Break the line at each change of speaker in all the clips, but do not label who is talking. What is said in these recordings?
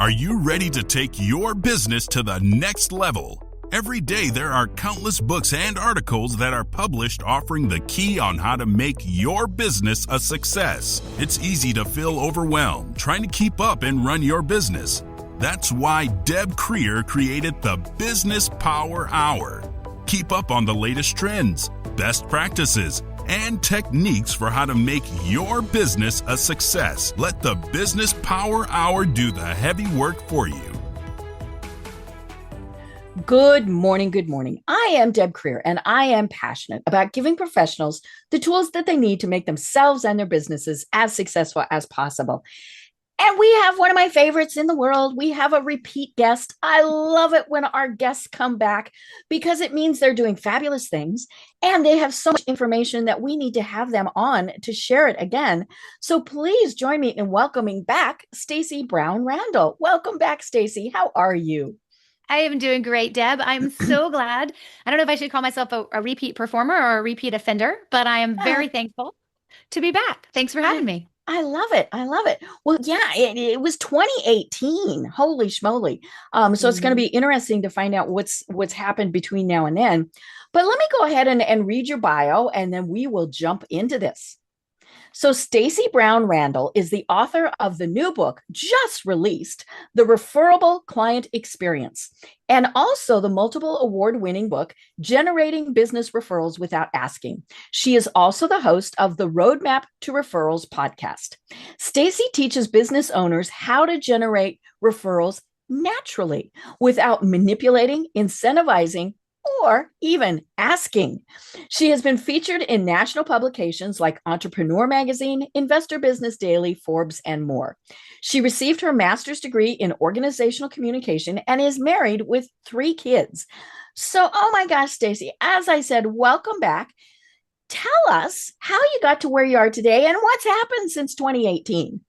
Are you ready to take your business to the next level? Every day there are countless books and articles that are published offering the key on how to make your business a success. It's easy to feel overwhelmed trying to keep up and run your business. That's why Deb Creer created the Business Power Hour. Keep up on the latest trends, best practices, and techniques for how to make your business a success. Let the Business Power Hour do the heavy work for you.
Good morning. Good morning. I am Deb Creer, and I am passionate about giving professionals the tools that they need to make themselves and their businesses as successful as possible. And we have one of my favorites in the world. We have a repeat guest. I love it when our guests come back because it means they're doing fabulous things and they have so much information that we need to have them on to share it again. So please join me in welcoming back Stacey Brown Randall. Welcome back, Stacey. How are you?
I am doing great, Deb. I'm so glad. I don't know if I should call myself a repeat performer or a repeat offender, but I am very thankful to be back. Thanks for having me.
I love it. I love it. Well, yeah, it was 2018. Holy schmoly. So it's going to be interesting to find out what's happened between now and then. But let me go ahead and read your bio, and then we will jump into this. So Stacey Brown Randall is the author of the new book just released, The Referable Client Experience, and also the multiple award-winning book, Generating Business Referrals Without Asking. She is also the host of the Roadmap to Referrals podcast. Stacey teaches business owners how to generate referrals naturally without manipulating, incentivizing, or even asking. She has been featured in national publications like Entrepreneur Magazine, Investor Business Daily, Forbes, and more. She received her master's degree in organizational communication and is married with 3 kids. So, oh my gosh, Stacey, as I said, welcome back. Tell us how you got to where you are today and what's happened since 2018.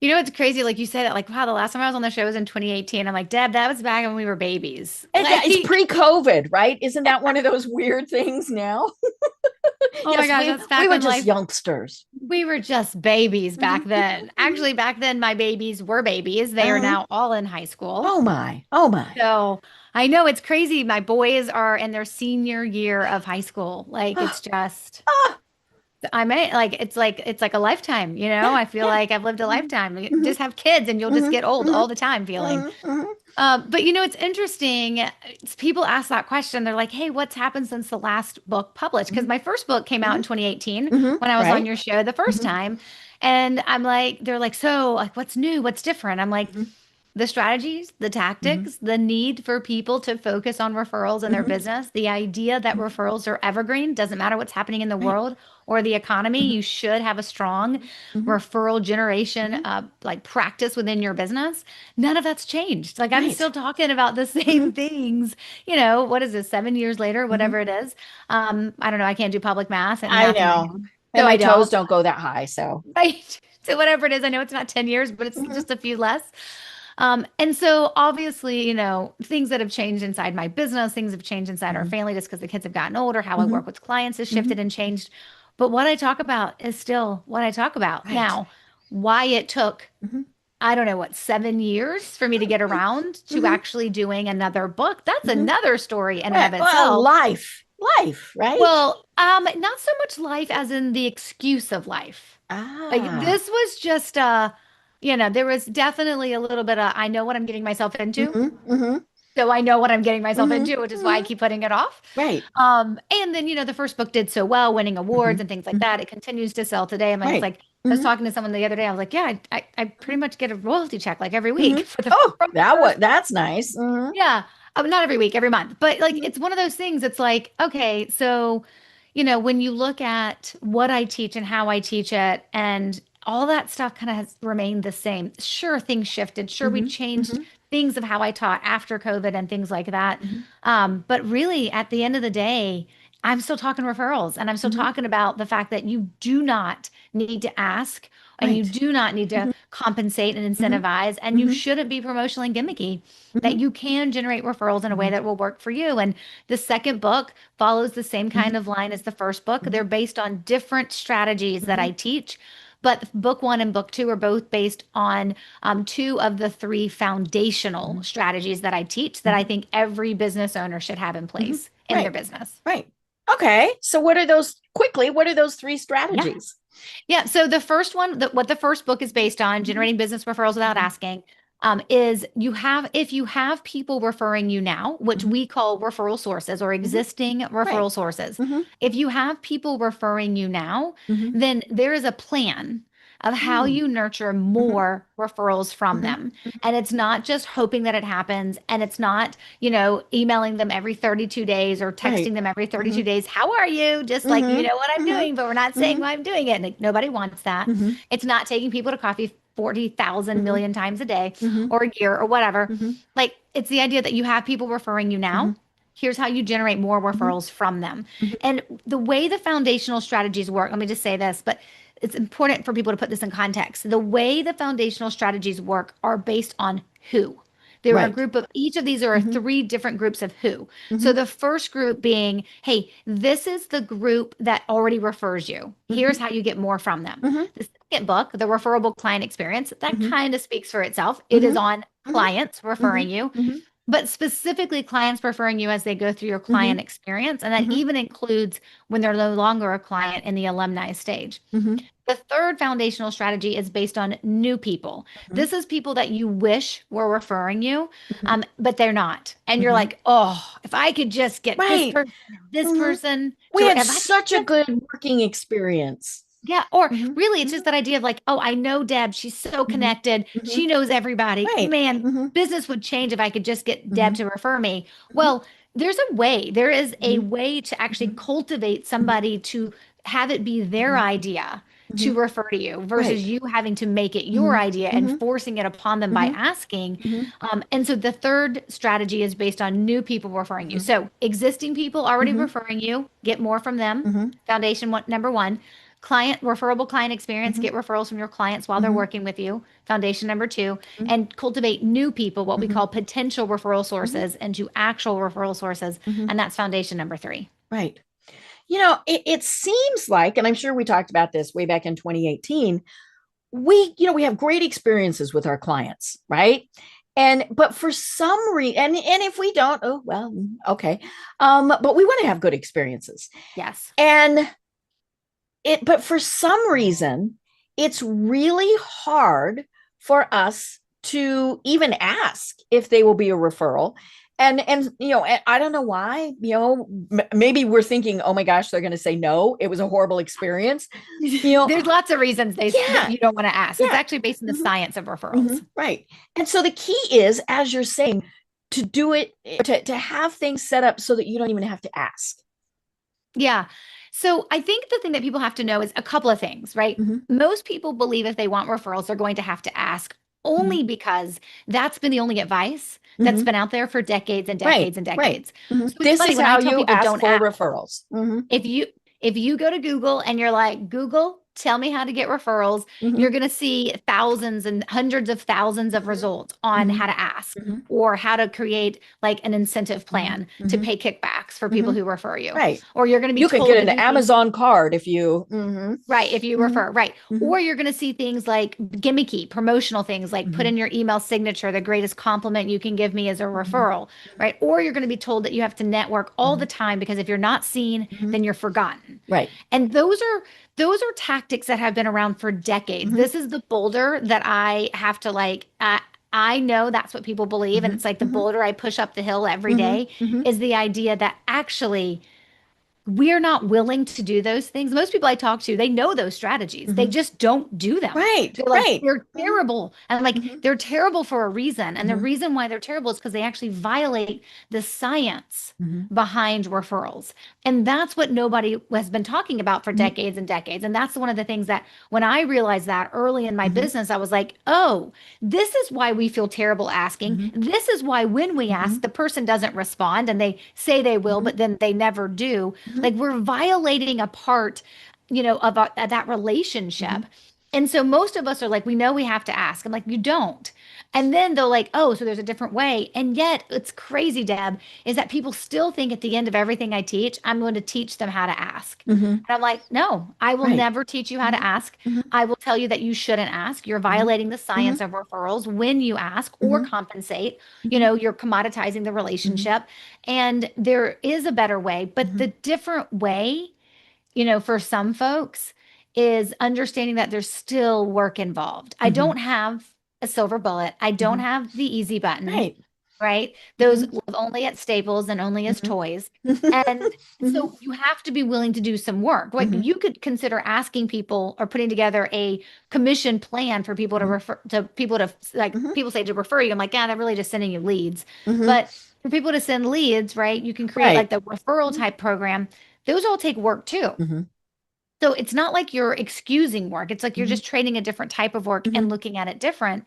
You know, it's crazy. Like you said, like, wow, the last time I was on the show was in 2018. I'm like, Deb, that was back when we were babies.
It's pre-COVID, right? Isn't that one of those weird things now?
Oh my gosh, that's back
we were
when
just youngsters.
We were just babies back then. Actually, back then, my babies were babies. They are now all in high school.
Oh my. Oh my.
So I know it's crazy. My boys are in their senior year of high school. Like, it's just... it's like a lifetime, you know. I feel like I've lived a lifetime. You just have kids and you'll just get old all the time feeling. But you know, it's interesting. People ask that question. They're like, hey, what's happened since the last book published? Because my first book came out in 2018 when I was on your show the first time. And I'm like, they're like, so like, what's new? What's different? I'm like, the strategies, the tactics, the need for people to focus on referrals in their business, the idea that referrals are evergreen, doesn't matter what's happening in the world or the economy, you should have a strong referral generation like practice within your business. None of that's changed. Like, I'm still talking about the same things, you know, what is this, 7 years later, whatever it is. I don't know. I can't do public math. And
I know. And my toes don't go that high. So,
right. So whatever it is, I know it's not 10 years, but it's just a few less. And so obviously, you know, things that have changed inside my business, things have changed inside our family just because the kids have gotten older, how I work with clients has shifted and changed. But what I talk about is still what I talk about. Now, why it took, I don't know, 7 years for me to get around to actually doing another book. That's another story in and of itself.
Life, right?
Well, not so much life as in the excuse of life. Like, this was just you know, there was definitely a little bit of, I know what I'm getting myself into. So I know what I'm getting myself into, which is why I keep putting it off.
Right.
And then, you know, the first book did so well, winning awards and things like that. It continues to sell today. I was talking to someone the other day. I was like, yeah, I pretty much get a royalty check like every week.
That's nice.
Yeah. Not every week, every month. But like, it's one of those things. It's like, okay, so, you know, when you look at what I teach and how I teach it, and all that stuff kind of has remained the same. Sure, things shifted. Sure, we changed things of how I taught after COVID and things like that. But really, at the end of the day, I'm still talking referrals, and I'm still talking about the fact that you do not need to ask, and you do not need to compensate and incentivize, and you shouldn't be promotional and gimmicky, that you can generate referrals in a way that will work for you. And the second book follows the same kind of line as the first book. They're based on different strategies that I teach, But book one and book two are both based on two of the three foundational strategies that I teach that I think every business owner should have in place in their
Right.
business.
Right. Okay. So what are those quickly? What are those three strategies?
Yeah. So the first one, what the first book is based on, generating business referrals without asking, is if you have people referring you now, which we call referral sources or existing referral sources. If you have people referring you now, then there is a plan of how you nurture more referrals from them. And it's not just hoping that it happens. And it's not, emailing them every 32 days or texting them every 32 days. How are you? Just like, you know what I'm doing, but we're not saying why I'm doing it. Like, nobody wants that. It's not taking people to coffee 40,000 million times a day or a year or whatever. Like, it's the idea that you have people referring you now. Here's how you generate more referrals from them. And the way the foundational strategies work, let me just say this, but it's important for people to put this in context. The way the foundational strategies work are based on who. There are a group of each of these are three different groups of who. So the first group being, hey, this is the group that already refers you. Here's how you get more from them. The second book, the Referable Client Experience, that kind of speaks for itself. It is on clients referring you, but specifically clients referring you as they go through your client experience. And that even includes when they're no longer a client in the alumni stage. The third foundational strategy is based on new people. This is people that you wish were referring you, but they're not. And you're like, oh, if I could just get this person.
We had such a good working experience.
Yeah. Or really, it's just that idea of like, oh, I know Deb. She's so connected. She knows everybody. Man, business would change if I could just get Deb to refer me. Well, there's a way. There is a way to actually cultivate somebody to have it be their idea to refer to you versus you having to make it your idea and forcing it upon them by asking. And so the third strategy is based on new people referring you. So existing people already referring you, get more from them. Foundation number one. Referable client experience, get referrals from your clients while they're working with you. Foundation number two, and cultivate new people, what we call potential referral sources into actual referral sources. And that's foundation number three.
Right. It seems like, and I'm sure we talked about this way back in 2018, we have great experiences with our clients, right? But for some reason, and if we don't, oh, well, okay. But we want to have good experiences.
Yes.
But for some reason, it's really hard for us to even ask if they will be a referral. And I don't know why, maybe we're thinking, oh my gosh, they're going to say no. It was a horrible experience.
There's lots of reasons that you don't want to ask. It's actually based in the science of referrals.
Right. And so the key is, as you're saying, to do it, to have things set up so that you don't even have to ask.
Yeah. So I think the thing that people have to know is a couple of things, right? Most people believe if they want referrals, they're going to have to ask only because that's been the only advice that's been out there for decades and decades and decades. So
this is how you ask for referrals.
If you go to Google and you're like, Google, tell me how to get referrals, you're going to see thousands and hundreds of thousands of results on how to ask or how to create like an incentive plan to pay kickbacks for people who refer you.
Right.
Or you're going to be
you could get an Amazon card if you
right, if you refer, right. Or you're going to see things like gimmicky promotional things like put in your email signature, the greatest compliment you can give me is a referral, right? Or you're going to be told that you have to network all the time because if you're not seen, then you're forgotten.
Right.
And those are tactics that have been around for decades. This is the boulder that I have to like, I know that's what people believe. And it's like the boulder I push up the hill every day is the idea that actually we're not willing to do those things. Most people I talk to, they know those strategies. They just don't do them.
Right.
They're like, they're terrible. And I'm like, they're terrible for a reason. And the reason why they're terrible is because they actually violate the science behind referrals. And that's what nobody has been talking about for decades and decades. And that's one of the things that when I realized that early in my business, I was like, oh, this is why we feel terrible asking. This is why when we ask, the person doesn't respond and they say they will, but then they never do. Like we're violating a part, of that relationship. And so most of us are like, we know we have to ask. I'm like, you don't. And then they'll like, oh, so there's a different way. And yet it's crazy, Deb, is that people still think at the end of everything I teach, I'm going to teach them how to ask.
Mm-hmm.
And I'm like, no, I will
Right.
never teach you how to ask.
Mm-hmm.
I will tell you that you shouldn't ask. You're violating the science of referrals when you ask or compensate. You know, you're commoditizing the relationship. And there is a better way, but the different way, you know, for some folks is understanding that there's still work involved. I don't have a silver bullet. I don't have the easy button,
Right.
right? Those live only at Staples and only as toys. And so you have to be willing to do some work. Like you could consider asking people or putting together a commission plan for people to refer to people to like people say to refer you. I'm like, yeah, they're really just sending you leads. But for people to send leads, right? You can create like the referral type program. Those all take work too. So it's not like you're excusing work. It's like you're just trading a different type of work and looking at it different.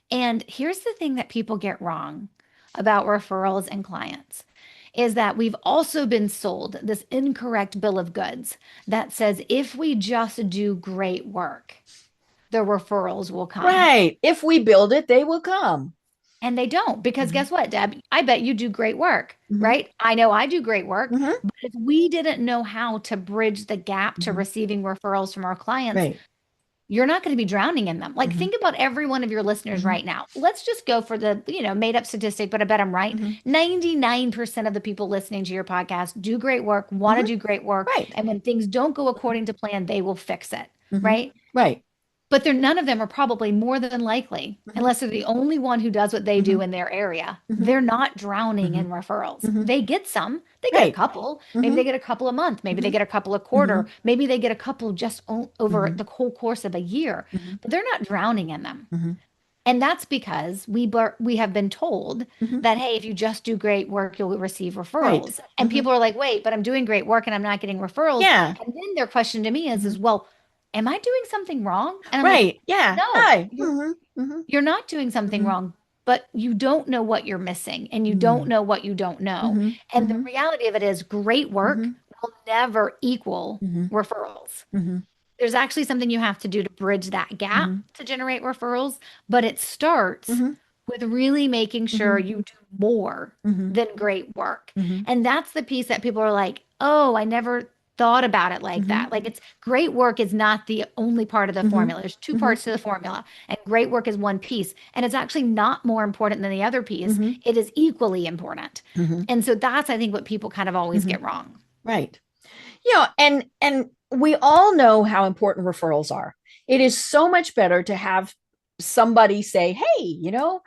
And here's the thing that people get wrong about referrals and clients is that we've also been sold this incorrect bill of goods that says if we just do great work, the referrals will come.
Right. If we build it, they will come.
And they don't, because guess what, Deb? I bet you do great work, right? I know I do great work, but if we didn't know how to bridge the gap to receiving referrals from our clients, you're not going to be drowning in them. Like think about every one of your listeners right now. Let's just go for the, you know, made up statistic, but I bet I'm right. 99% of the people listening to your podcast do great work, want to do great work.
Right.
And when things don't go according to plan, they will fix it, right?
Right.
But none of them are probably more than likely, unless they're the only one who does what they do in their area. They're not drowning in referrals. They get some, they get a couple, maybe they get a couple a month, maybe they get a couple a quarter, maybe they get a couple just over the whole course of a year, but they're not drowning in them. And that's because we have been told that, hey, if you just do great work, you'll receive referrals. And people are like, wait, but I'm doing great work and I'm not getting referrals.
Yeah.
And then their question to me is, well, am I doing something wrong? And I'm
Right.
like,
Yeah.
no,
Hi.
you're not doing something wrong, but you don't know what you're missing and you don't know what you don't know. And the reality of it is great work will never equal referrals. There's actually something you have to do to bridge that gap to generate referrals, but it starts with really making sure you do more than great work. And that's the piece that people are like, oh, I never thought about it like that. Like it's great work is not the only part of the formula. There's two parts to the formula and great work is one piece. And it's actually not more important than the other piece. It is equally important. And so that's, I think, what people kind of always get wrong.
Right. You know, and we all know how important referrals are. It is so much better to have somebody say, hey, you know,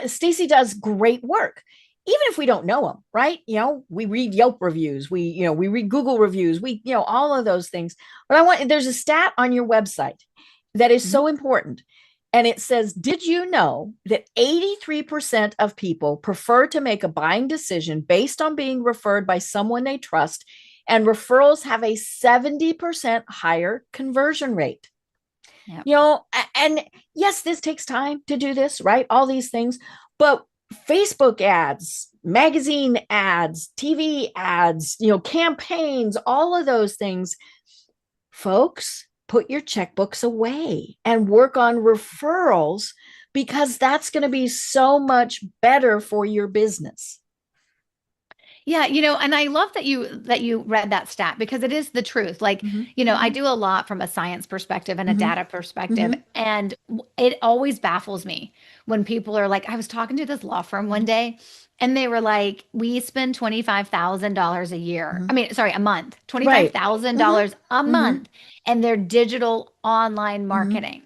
Stacey does great work. Even if we don't know them, right? You know, we read Yelp reviews, we read Google reviews, all of those things. But there's a stat on your website that is so important. And it says, did you know that 83% of people prefer to make a buying decision based on being referred by someone they trust, and referrals have a 70% higher conversion rate?
Yep.
You know, and yes, this takes time to do this, right? All these things, but Facebook ads, magazine ads, TV ads, campaigns, all of those things. Folks, put your checkbooks away and work on referrals, because that's going to be so much better for your business.
Yeah, and I love that you read that stat, because it is the truth. Like, I do a lot from a science perspective and a data perspective, and it always baffles me when people are like, I was talking to this law firm one day and they were like, we spend $25,000 a year. A month, $25,000 a month, and their digital online marketing.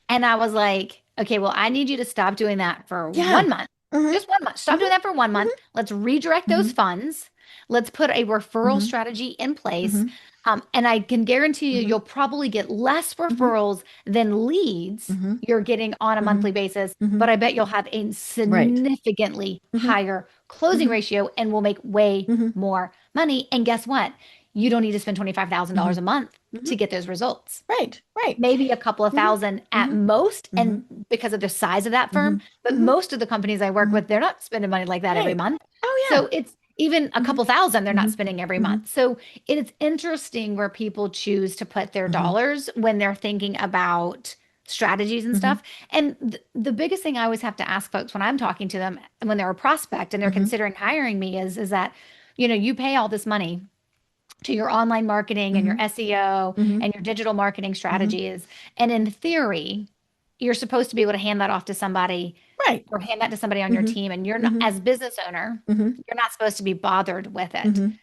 And I was like, okay, well, I need you to stop doing that for 1 month. Just 1 month. Stop doing that for 1 month. Let's redirect those funds. Let's put a referral strategy in place. And I can guarantee you, you'll probably get less referrals than leads you're getting on a monthly basis. But I bet you'll have a significantly higher closing ratio and will make way more money. And guess what? You don't need to spend $25,000 a month to get those results.
Right.
Maybe a couple of thousand at most, and because of the size of that firm. But most of the companies I work with, they're not spending money like that every month.
Oh, yeah.
So even a couple thousand they're not
Mhm.
spending every
Mhm.
month. So it's interesting where people choose to put their
Mhm.
dollars when they're thinking about strategies and
Mhm.
stuff. And the biggest thing I always have to ask folks when I'm talking to them when they're a prospect and they're
Mhm.
considering hiring me is that, you pay all this money to your online marketing and your
Mhm.
SEO
Mhm.
and your digital marketing
Mhm.
strategies. And in theory, you're supposed to be able to hand that off to somebody
Right.
or hand that to somebody on your
Mhm.
team. And you're not,
Mhm.
as business owner,
Mhm.
you're not supposed to be bothered with it.
Mhm.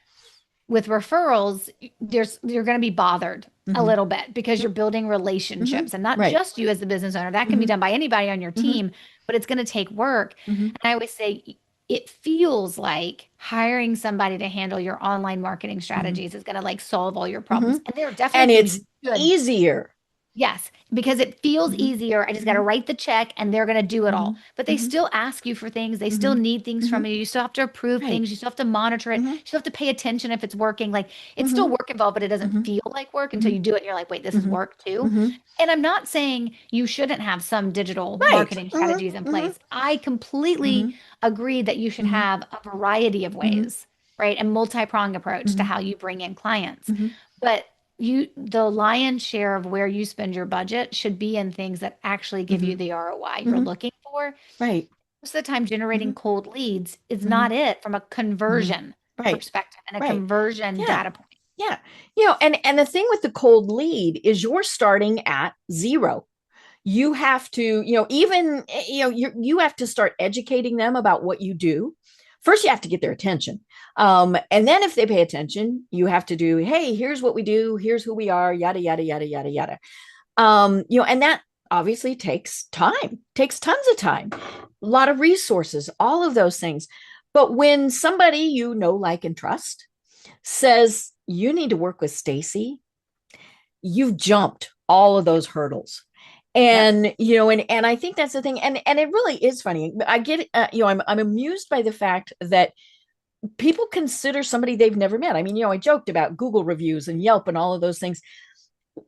With referrals, you're going to be bothered a
Mhm.
little bit because you're building
Mhm.
relationships and not
Right.
just you as the business owner. That can be
Mhm.
done by anybody on your
Mhm.
team, but it's going to take work.
Mhm.
And I always say it feels like hiring somebody to handle your online marketing
Mhm.
strategies is going to like solve all your problems.
Mhm.
And there are definitely
And
things
it's
you should.
easier.
Yes, because it feels
Mhm.
easier. I just got to
Mhm.
write the check and they're going to do it all.
Mhm.
But they
Mhm.
still ask you for things. They still
Mhm.
need things from
Mhm.
you. You still have to approve
Right.
things. You still have to monitor it. You
Mhm.
still have to pay attention if it's working. Like it's still
Mhm.
work involved, but it doesn't
Mhm.
feel like work until
Mhm.
you do it and you're like, wait, this is
Mhm.
work too.
Mhm.
And I'm not saying you shouldn't have some digital
Right.
marketing
Mhm.
strategies in
Mhm.
place. I completely
Mhm.
agree that you should
Mhm.
have a variety of
Mhm.
ways, right? A multi-pronged approach to
Mhm.
how you bring in clients.
Mhm.
But the lion's share of where you spend your budget should be in things that actually give you
Mhm.
the ROI you're
Mhm.
looking for.
Right.
Most of the time, generating
Mhm.
cold leads is not
Mhm.
it from a
Mhm.
conversion
Right.
perspective and a
Right.
conversion
Yeah.
data point.
Yeah. And the thing with the cold lead is you're starting at zero. You have to, even, you have to start educating them about what you do. First, you have to get their attention. And then if they pay attention, you have to do, hey, here's what we do, here's who we are, yada, yada, yada, yada, yada. And that obviously takes tons of time, a lot of resources, all of those things. But when somebody like, and trust says, you need to work with Stacey, you've jumped all of those hurdles.
Yep.
And I think that's the thing. And it really is funny. I get it. I'm amused by the fact that people consider somebody they've never met. I mean, I joked about Google reviews and Yelp and all of those things.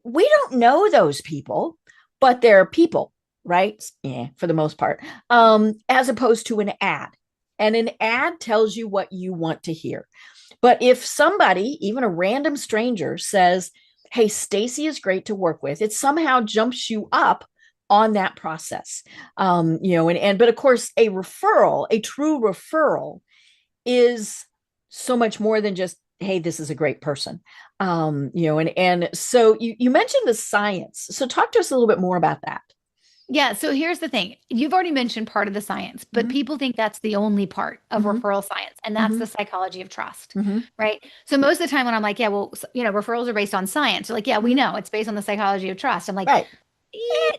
We don't know those people, but they're people, right? Yeah, for the most part. As opposed to an ad. And an ad tells you what you want to hear. But if somebody, even a random stranger, says, hey, Stacey is great to work with, it somehow jumps you up on that process. But of course, a true referral is so much more than just, hey, this is a great person. And so you mentioned the science. So talk to us a little bit more about that.
Yeah. So here's the thing. You've already mentioned part of the science, but
Mm-hmm.
people think that's the only part of
Mm-hmm.
referral science, and that's
Mm-hmm.
the psychology of trust,
Mm-hmm.
right? So most of the time when I'm like, yeah, well, referrals are based on science. They're like, yeah, we
Mm-hmm.
know it's based on the psychology of trust. I'm like,
Right.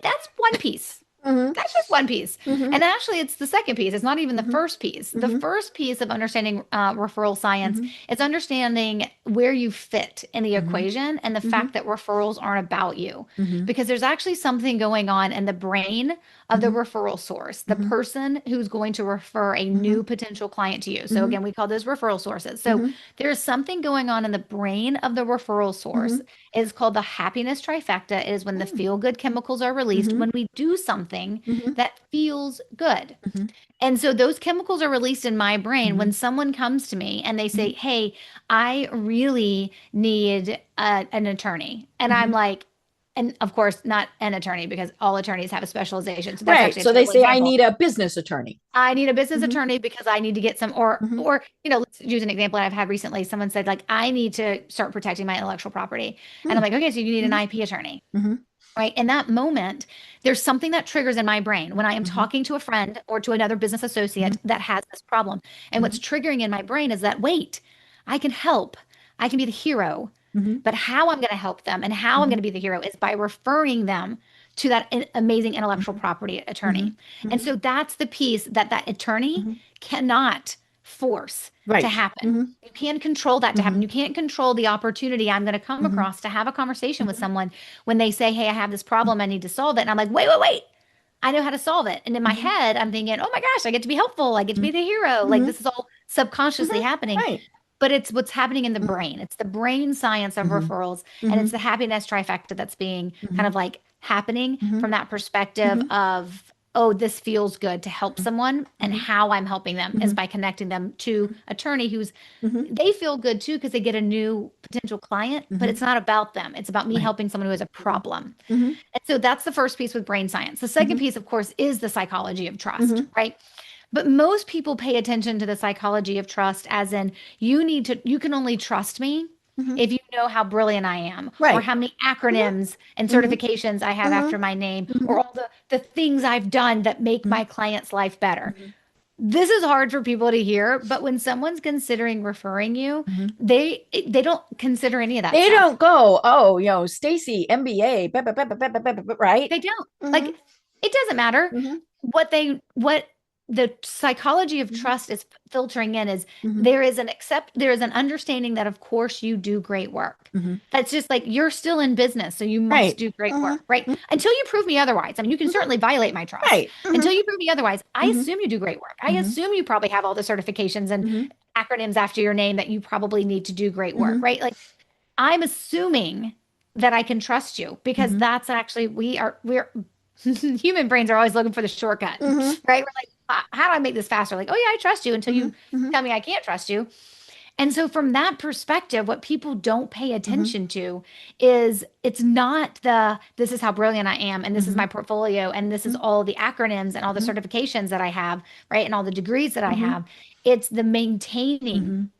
that's one piece.
Mm-hmm.
That's just one piece.
Mm-hmm.
And actually, it's the second piece. It's not even the
Mm-hmm.
first piece. The
Mm-hmm.
first piece of understanding referral science
Mm-hmm.
is understanding where you fit in the
Mm-hmm.
equation and the
Mm-hmm.
fact that referrals aren't about you.
Mm-hmm.
Because there's actually something going on in the brain of the
Mm-hmm.
referral source, the
Mm-hmm.
person who's going to refer a
Mm-hmm.
new potential client to you. So,
Mm-hmm.
again, we call those referral sources. So,
Mm-hmm.
there's something going on in the brain of the referral
Mm-hmm.
source. It's called the happiness trifecta. It is when the feel good chemicals are released
Mm-hmm.
when we do something
Mm-hmm.
that feels good.
Mm-hmm.
And so those chemicals are released in my brain
Mm-hmm.
when someone comes to me and they
Mm-hmm.
say, hey, I really need an attorney. And I'm
Mm-hmm.
like, and of course, not an attorney because all attorneys have a specialization. So that's
Right.
actually a
So they
terrible
say, I
example.
need a business attorney.
I need a business
Mm-hmm.
attorney because I need to get some, or,
Mm-hmm.
or, let's use an example that I've had recently. Someone said, like, I need to start protecting my intellectual property. And I'm like, okay, so you need an
Mm-hmm.
IP attorney.
Mm-hmm.
Right. In that moment, there's something that triggers in my brain when I am
Mm-hmm.
talking to a friend or to another business associate that has this problem. And
Mm-hmm.
what's triggering in my brain is that, wait, I can help. I can be the hero.
Mm-hmm.
But how I'm going to help them and how I'm
Mm-hmm.
going to be the hero is by referring them to that amazing intellectual
Mm-hmm.
property
Mm-hmm.
attorney. And
Mm-hmm.
so that's the piece that that attorney
Mm-hmm.
cannot force to
Right.
happen.
Mm-hmm.
You can't control that to happen.
Mm-hmm.
You can't control the opportunity I'm going to come
Mm-hmm.
across to have a conversation with
Mm-hmm.
someone when they say, hey, I have this problem. I need to solve it. And I'm like, wait, wait, wait. I know how to solve it. And in my
Mm-hmm.
head, I'm thinking, oh my gosh, I get to be helpful. I get to be the hero. Like
Mm-hmm.
this is all subconsciously
Mm-hmm.
happening,
Right.
but it's what's happening in the
Mm-hmm.
brain. It's the brain science of
Mm-hmm.
referrals. And
Mm-hmm.
it's the happiness trifecta that's being kind
Mm-hmm.
of like happening
Mm-hmm.
from that perspective
Mm-hmm.
of oh, this feels good to help someone, and how I'm helping them is by connecting them to attorney who's they feel good too because they get a new potential client, but it's not about them. It's about me helping someone who has a problem. And so that's the first piece with brain science. The second piece, of course, is the psychology of trust, right? But most people pay attention to the psychology of trust as in you can only trust me if you know how brilliant I am, or how many acronyms and certifications I have after my name, or all the things I've done that make my client's life better. This is hard for people to hear, but when someone's considering referring you, they don't consider any of that
They
stuff.
don't go, oh, Stacey, MBA, right?
They don't. Like, it doesn't matter. What the psychology of trust is filtering in is there is an understanding that of course you do great work. That's just like you're still in business, so you must do great work, right? Until you prove me otherwise. I mean, you can certainly violate my trust. Until you prove me otherwise, I assume you do great work. I assume you probably have all the certifications and acronyms after your name that you probably need to do great work, right? Like, I'm assuming that I can trust you because that's actually we're human brains are always looking for the shortcut, right? We're like, how do I make this faster? Like, oh yeah, I trust you until you tell me I can't trust you. And so from that perspective, what people don't pay attention to is it's not this is how brilliant I am, and this is my portfolio, and this is all the acronyms and all the certifications that I have, right? And all the degrees that I have. It's the maintaining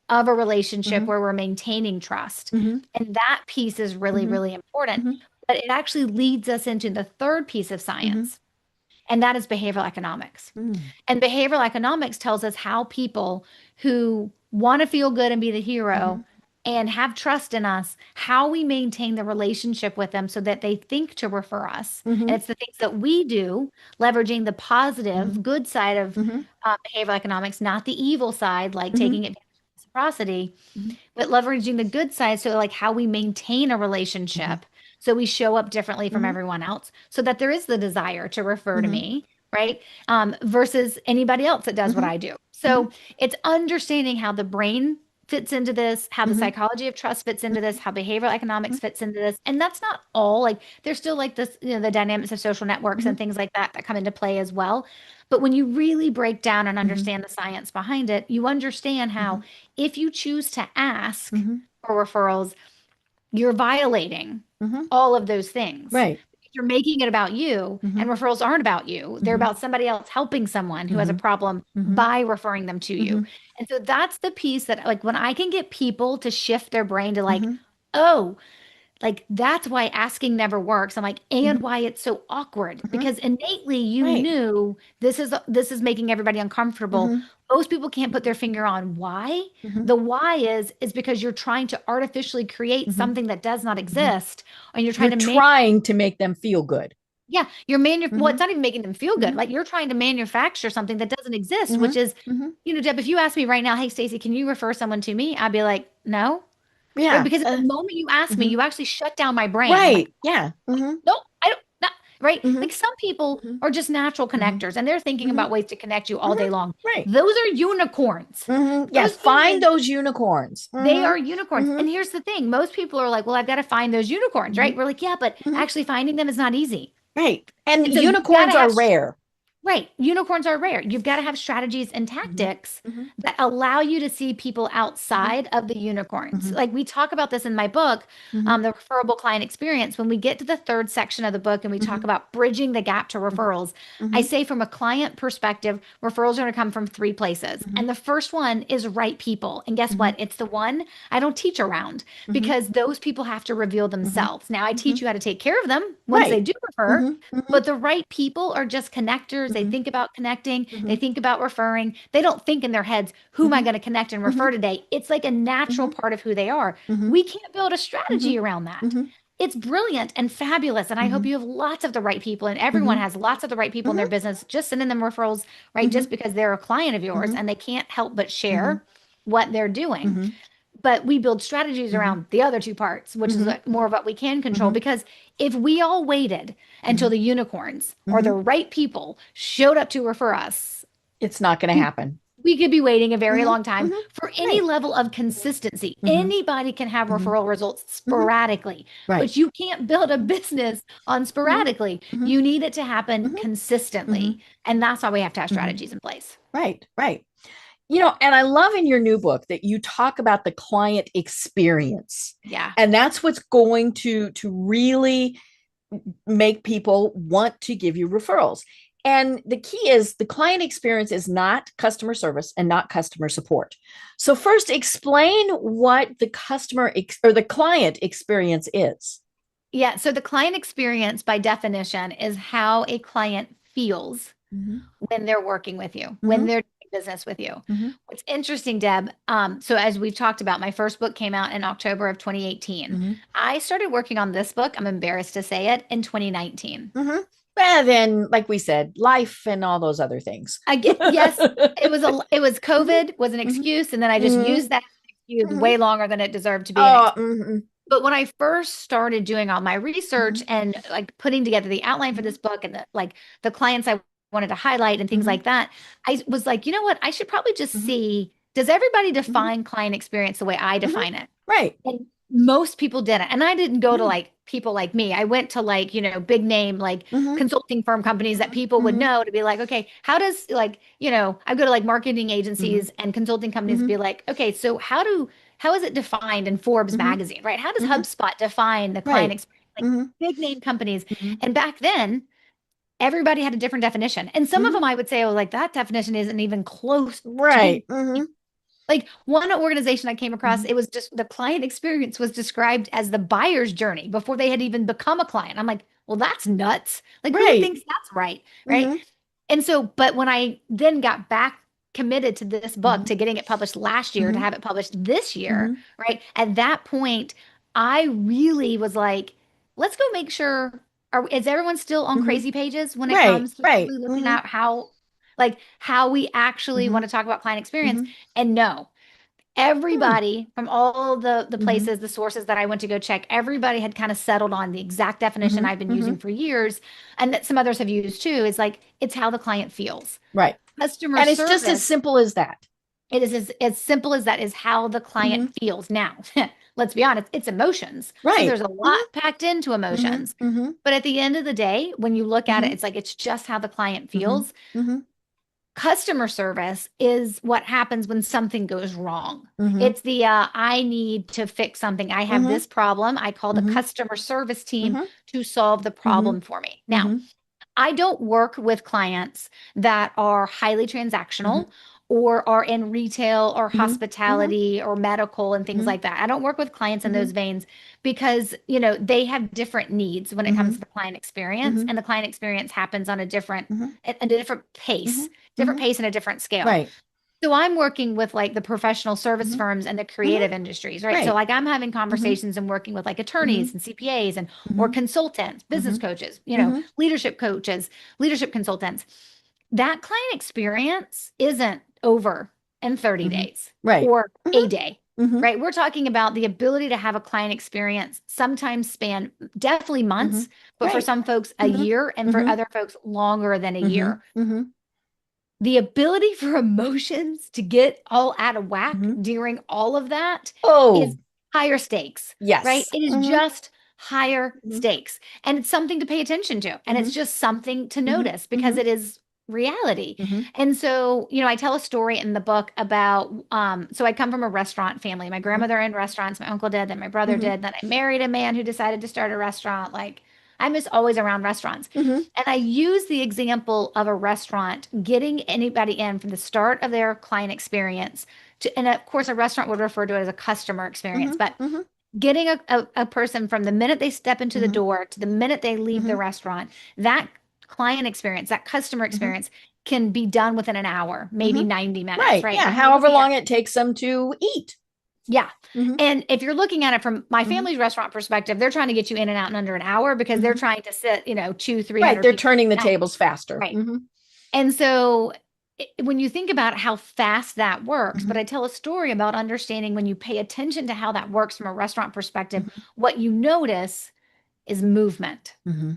of a relationship where we're maintaining trust. And that piece is really, really important. But it actually leads us into the third piece of science, and that is behavioral economics. And behavioral economics tells us how people who want to feel good and be the hero and have trust in us, how we maintain the relationship with them so that they think to refer us. And it's the things that we do, leveraging the positive, good side of behavioral economics, not the evil side, like taking advantage of reciprocity, but leveraging the good side. So like how we maintain a relationship. So we show up differently from everyone else so that there is the desire to refer to me, right? Versus anybody else that does what I do. So it's understanding how the brain fits into this, how the psychology of trust fits into this, how behavioral economics fits into this. And that's not all. Like, there's still like this, the dynamics of social networks and things like that come into play as well. But when you really break down and understand the science behind it, you understand how if you choose to ask for referrals, you're violating all of those things.
Right.
You're making it about you, and referrals aren't about you. They're about somebody else helping someone who has a problem by referring them to you. And so that's the piece that, like, when I can get people to shift their brain to like, oh, like that's why asking never works. I'm like, and why it's so awkward, because innately you knew this is making everybody uncomfortable. Most people can't put their finger on why. The why is because you're trying to artificially create something that does not exist, and you're trying
to make them feel good.
Yeah, you're well, it's not even making them feel good. Like, you're trying to manufacture something that doesn't exist, which is, Deb, if you ask me right now, hey, Stacey, can you refer someone to me? I'd be like, no.
Yeah.
Right? Because at the moment you ask me, you actually shut down my brain.
Right.
Like,
Yeah.
no, I don't. Not, right. Like, some people are just natural connectors, and they're thinking about ways to connect you all day long.
Right.
Those are unicorns.
Yes. Find those unicorns.
They are unicorns. And here's the thing. Most people are like, well, I've got to find those unicorns, right? We're like, yeah, but actually finding them is not easy.
Right. And
so
unicorns are rare.
Right. Unicorns are rare. You've got to have strategies and tactics that allow you to see people outside of the unicorns. Like, we talk about this in my book, the Referable Client Experience. When we get to the third section of the book and we talk about bridging the gap to referrals, I say, from a client perspective, referrals are going to come from three places. And the first one is right people. And guess what? It's the one I don't teach around, because those people have to reveal themselves. Now, I teach you how to take care of them once they do refer, but the right people are just connectors. They think about connecting. They think about referring. They don't think in their heads, who am I going to connect and refer today? It's like a natural part of who they are. We can't build a strategy around that. It's brilliant and fabulous. And I hope you have lots of the right people, and everyone has lots of the right people in their business. Just sending them referrals, right? Just because they're a client of yours and they can't help but share what they're doing. But we build strategies around the other two parts, which is more of what we can control. Because if we all waited until the unicorns or the right people showed up to refer us,
it's not going to happen.
We could be waiting a very
Mhm,
long time
mhm.
for any
Right.
level of consistency.
Mhm,
Anybody can have
mhm,
referral results
mhm.
sporadically,
Right.
but you can't build a business on
Mhm,
sporadically.
mhm,
You need it to happen
mhm,
consistently.
mhm,
And that's why we have to have
mhm.
strategies in place.
Right, right. And I love in your new book that you talk about the client experience.
Yeah.
And that's what's going to really make people want to give you referrals. And the key is the client experience is not customer service and not customer support. So first explain what the or the client experience is.
Yeah. So the client experience, by definition, is how a client feels
Mhm,
when they're working with you, when
mhm,
they're doing business with you.
mhm,
What's interesting, Deb, so as we've talked about, my first book came out in October of 2018.
mhm,
I started working on this book, I'm embarrassed to say it, in 2019.
mhm. Well, then, like we said, life and all those other things.
I get, yes, it was
Mhm,
COVID was an
mhm,
excuse, and then I just
mhm,
used that excuse
mhm.
way longer than it deserved to be an
Oh,
excuse.
mhm,
But when I first started doing all my research
mhm,
and like putting together the outline for
mhm,
this book and the clients I wanted to highlight and things
mhm,
like that, I was like, you know what? I should probably just
mhm,
see, does everybody
mhm,
define client experience the way I
mhm.
define it?
Right.
And most people didn't. And I didn't go to
Mhm,
like people like me. I went to like, big name like
mhm,
consulting firm companies that people would
mhm,
know to be like, okay, how does like, I go to like marketing
mhm,
agencies and consulting companies to
mhm,
be like, okay, so how is it defined in Forbes
mhm,
magazine, right? How does
mhm.
HubSpot define the client
Right.
experience? Like
Mhm,
big name companies.
mhm,
And back then, everybody had a different definition. And some of
mhm.
them I would say, oh, like that definition isn't even close to being
Right. Mhm,
like one organization I came across,
mhm.
it was just the client experience was described as the buyer's journey before they had even become a client. I'm like, well, that's nuts. Like, who
Right.
thinks that's right? Right.
Mhm,
And so, but when I then got back committed to this book,
mhm,
to getting it published last year, to
mhm,
have it published this year,
mhm,
right? At that point, I really was like, let's go make sure, is everyone still on
mhm.
crazy pages when it
Right.
comes to
Right.
really looking
Mhm,
at how we actually want
mhm,
to talk about client experience?
mhm,
And no,
mm,
everybody from all the
mhm,
places, the sources that I went to go check, everybody had kind of settled on the exact definition
mhm,
I've been using
mhm.
for years and that some others have used too, is like it's how the client feels.
Right.
Customer
And it's just as
service,
simple as that.
it is as simple as that, is how the client
Mhm.
feels. Now, let's be honest, it's emotions. So
Right.
there's a
Mhm,
lot packed into
mhm,
emotions.
mhm,
But at the end of the day, when you look at it,
mhm,
it's like it's just how the client
mhm,
feels.
mhm,
Customer service is what happens when something goes wrong.
mhm,
It's the I need to fix something. I have
mhm,
this problem. I call the
mhm,
customer service team
mhm,
to solve the
mhm,
problem for me. Now,
mhm,
I don't work with clients that are highly
mhm,
transactional or are in retail or
mhm, mhm,
hospitality or medical and things
mhm,
like that. I don't work with clients in those
mhm,
veins because, they have different needs when it comes to
mhm,
the client experience,
mhm,
and the client experience happens on
mhm,
at a
mhm,
different
mhm.
pace and a different scale.
Right.
So I'm working with like the professional service
Mhm,
firms and the
mhm.
creative industries, right? So
Right.
like I'm having
Mhm,
conversations and working with like attorneys
mhm,
and CPAs and or
mhm,
consultants, business
mhm,
coaches,
mhm,
leadership coaches, leadership consultants. That client experience isn't over in 30
mhm.
days
Right.
or
Mhm,
a day,
mhm,
right? We're talking about the ability to have a client experience sometimes span definitely months,
mhm.
but for
Right.
some folks a
Mhm,
year, and for
mhm,
other folks longer than a
mhm,
year.
mhm,
The ability for emotions to get all out of whack
mhm.
during all of that is
Oh,
higher stakes, right?
yes.
It is
Mhm,
just higher
mhm,
stakes. And it's something to pay attention to. And it's
mhm,
just something to
mhm,
notice because
mhm,
it is reality.
mhm,
And so, I tell a story in the book about so I come from a restaurant family. My grandmother owned restaurants, my uncle did, then my brother
mhm,
did, then I married a man who decided to start a restaurant. Like I'm just always around restaurants.
mhm,
And I use the example of a restaurant getting anybody in from the start of their client experience and of course, a restaurant would refer to it as a customer experience,
mhm,
but
mhm,
getting a person from the minute they step into the
mhm,
door to the minute they leave the
mhm,
restaurant, that client experience, that customer
mhm,
experience can be done within an hour, maybe
mhm.
90 minutes,
Right.
right?
Yeah.
And you're
However
looking at
long it takes them to eat.
yeah.
Mhm,
And if you're looking at it from my
mhm,
family's restaurant perspective, they're trying to get you in and out in under an hour because they're
mhm.
thank trying to sit, two,
Right.
300
They're
people
turning the
down.
tables faster.
Right.
Mhm,
And so when you think about how fast that works, but
mhm,
I tell a story about understanding when you pay attention to how that works from a restaurant perspective,
mhm,
what you notice is movement.
mhm,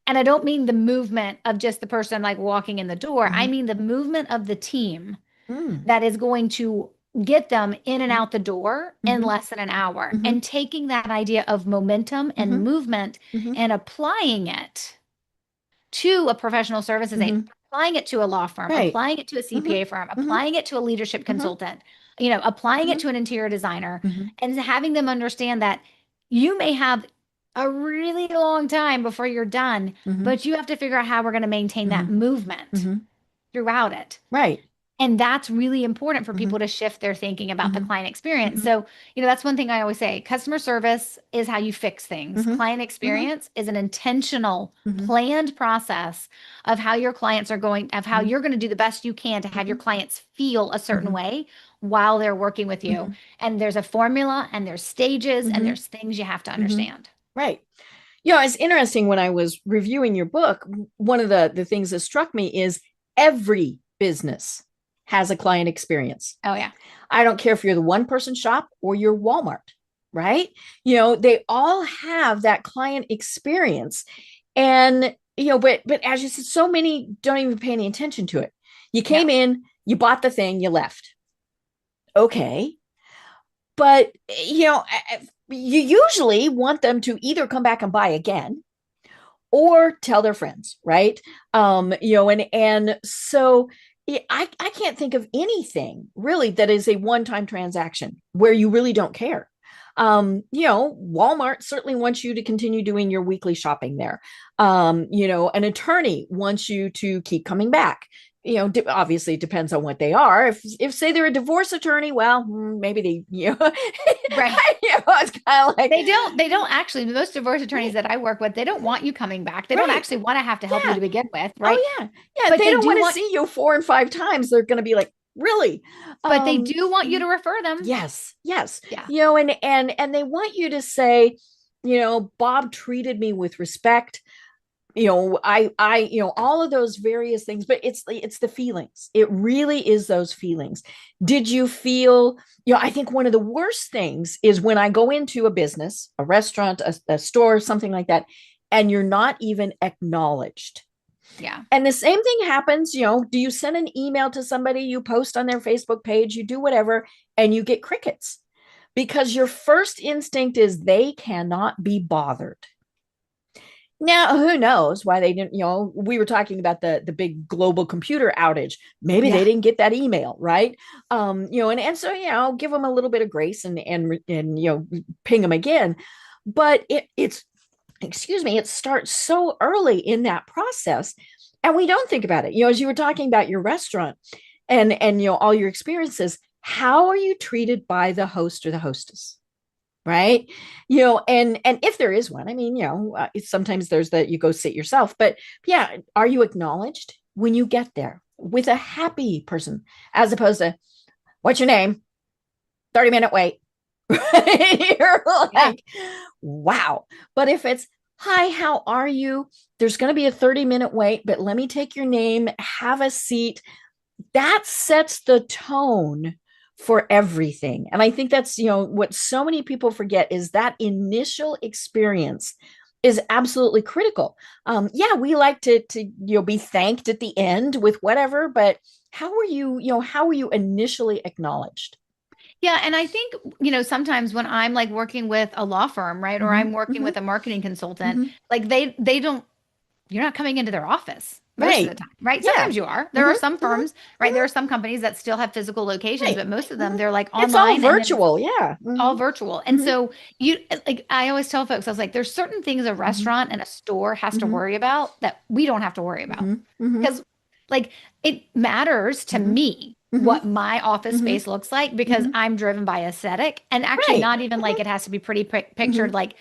And I don't mean the movement of just the person like walking in the door. I
mhm,
mean the movement of the team
Mm.
that is going to get them in and out the door in
Mhm.
less than an hour.
Mhm.
And taking that idea of momentum and
Mhm.
movement
Mhm.
and applying it to a professional services aide,
Mhm.
applying it to a law firm,
Right.
applying it to a
Mhm.
CPA firm,
Mhm.
applying it to a leadership
Mhm.
consultant, applying it
Mhm.
to an interior designer,
Mhm.
and having them understand that you may have a really long time before you're done,
Mhm.
but you have to figure out how we're going to maintain that
Mhm.
movement
Mhm.
throughout it.
Right.
And that's really important for
Mhm.
people to shift their thinking about the
Mhm.
client experience.
Mhm.
So, that's one thing I always say. Customer service is how you fix things.
Mhm.
Client
Mhm.
experience is an intentional,
Mhm.
planned process of how your clients are going, of how
Mhm.
you're going to do the best you can to have your
Mhm.
clients feel a certain
Mhm.
way while they're working with you.
Mhm.
And there's a formula and there's stages and
Mhm.
there's things you have to
Mhm.
understand.
Right. It's interesting when I was reviewing your book, one of the things that struck me is every business has a client experience.
Oh, yeah.
I don't care if you're the one person shop or you're Walmart, right? They all have that client experience. And, but as you said, so many don't even pay any attention to it. You
No.
came in, you bought the thing, you left. Okay. But, you usually want them to either come back and buy again or tell their friends, right? And so I can't think of anything really that is a one-time transaction where you really don't care. Walmart certainly wants you to continue doing your weekly shopping there. An attorney wants you to keep coming back. Obviously it depends on what they are. If say they're a divorce attorney, well, maybe they,
Right.
it's kind of like
They don't actually, most divorce attorneys
right,
that I work with, they don't want you coming back. They don't
right,
actually want to have to help you
yeah.
to begin with, right?
Oh yeah. Yeah. If
But
they
they
don't
do
want to
want,
see you 4 and 5 times, they're gonna be like, really?
but they do want you
Mhm.
to refer them.
Yes, yes.
Yeah.
And they want you to say, Bob treated me with respect. All of those various things, but it's the feelings. It really is those feelings. Did you feel, I think one of the worst things is when I go into a business, a restaurant, a store, something like that, and you're not even acknowledged.
Yeah.
And the same thing happens, do you send an email to somebody, you post on their Facebook page, you do whatever, and you get crickets because your first instinct is they cannot be bothered. Now, who knows why they didn't, we were talking about the big global computer outage. Maybe they
Yeah.
didn't get that email, right? And so, give them a little bit of grace and ping them again. But it's excuse me, it starts so early in that process. And we don't think about it. As you were talking about your restaurant and all your experiences, how are you treated by the host or the hostess? Right. And if there is one, I mean, sometimes there's that you go sit yourself, but yeah, are you acknowledged when you get there with a happy person as opposed to what's your name? 30-minute wait. You're
Yeah.
like, wow. But if it's, hi, how are you? There's going to be a 30-minute wait, but let me take your name, have a seat. That sets the tone for everything. And I think that's, what so many people forget is that initial experience is absolutely critical. Yeah, we like to be thanked at the end with whatever, but how were you initially acknowledged?
Yeah. And I think, sometimes when I'm like working with a law firm, right, or
Mm-hmm,
I'm working
mm-hmm,
with a marketing consultant,
mm-hmm.
like they don't, you're not coming into their office most of the
Right.
time, right?
Yeah.
Sometimes you are. There are
Mm-hmm,
some
mm-hmm,
firms, right? There
mm-hmm.
are some companies that still have physical locations,
Right.
but most of them,
Mm-hmm.
they're like
It's all
online and then it's
virtual. Yeah. Mm-hmm,
all virtual. And
mm-hmm,
so like I always tell folks, I was like, there's certain things a
mm-hmm,
restaurant and a store has to
mm-hmm,
worry about that we don't have to worry about.
mm-hmm, mm-hmm,
Because like it matters to
mm-hmm,
me
mm-hmm,
what my office
mm-hmm,
space looks like because
mm-hmm.
I'm driven by aesthetic and actually
Right.
not even like it has to be pretty
Mm-hmm,
pictured, like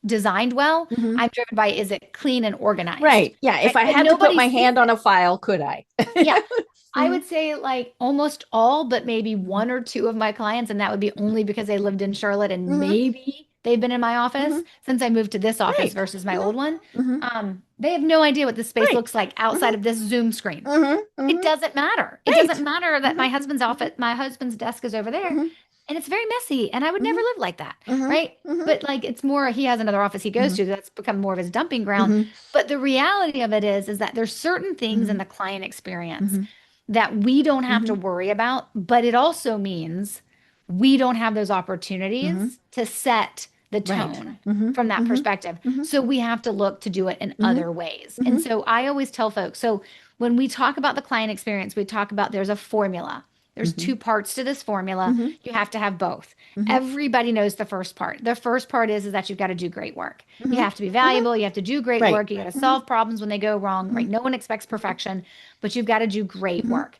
designed well.
mm-hmm.
I'm driven by is it clean and organized,
Right. Yeah. If
right?
I
And
had to put
nobody
my
sees
hand on
it.
a file, could I?
Yeah. I
Mm-hmm,
would say like almost all, but maybe one or two of my clients, and that would be only because they lived in Charlotte and
mm-hmm,
maybe they've been in my
mm-hmm.
office since I moved to this office
Right.
versus my old one.
Mm-hmm, mm-hmm.
They have no idea what the space
Right.
looks like outside
Mm-hmm,
of this Zoom screen.
mm-hmm,
It
mm-hmm.
doesn't matter. It doesn't
Right.
matter that
Mm-hmm,
my husband's desk is over there
mm-hmm,
and it's very messy and I would never
mm-hmm,
live like that,
mm-hmm,
right?
mm-hmm,
But like it's more he has another office he goes
mm-hmm,
to that's become more of his dumping ground.
mm-hmm,
But the reality of it is that there's certain things in the client experience
mm-hmm,
that we don't have to worry about, but it also means we don't have those opportunities to set the tone from that perspective. So we have to look to do it in other ways. And so I always tell folks, so when we talk about the client experience, we talk about there's a formula. There's two parts to this formula. You have to have both. Everybody knows the first part. The first part is that you've got to do great work. You have to be valuable. You have to do great work. You got to solve problems when they go wrong, right? No one expects perfection, but you've got to do great work.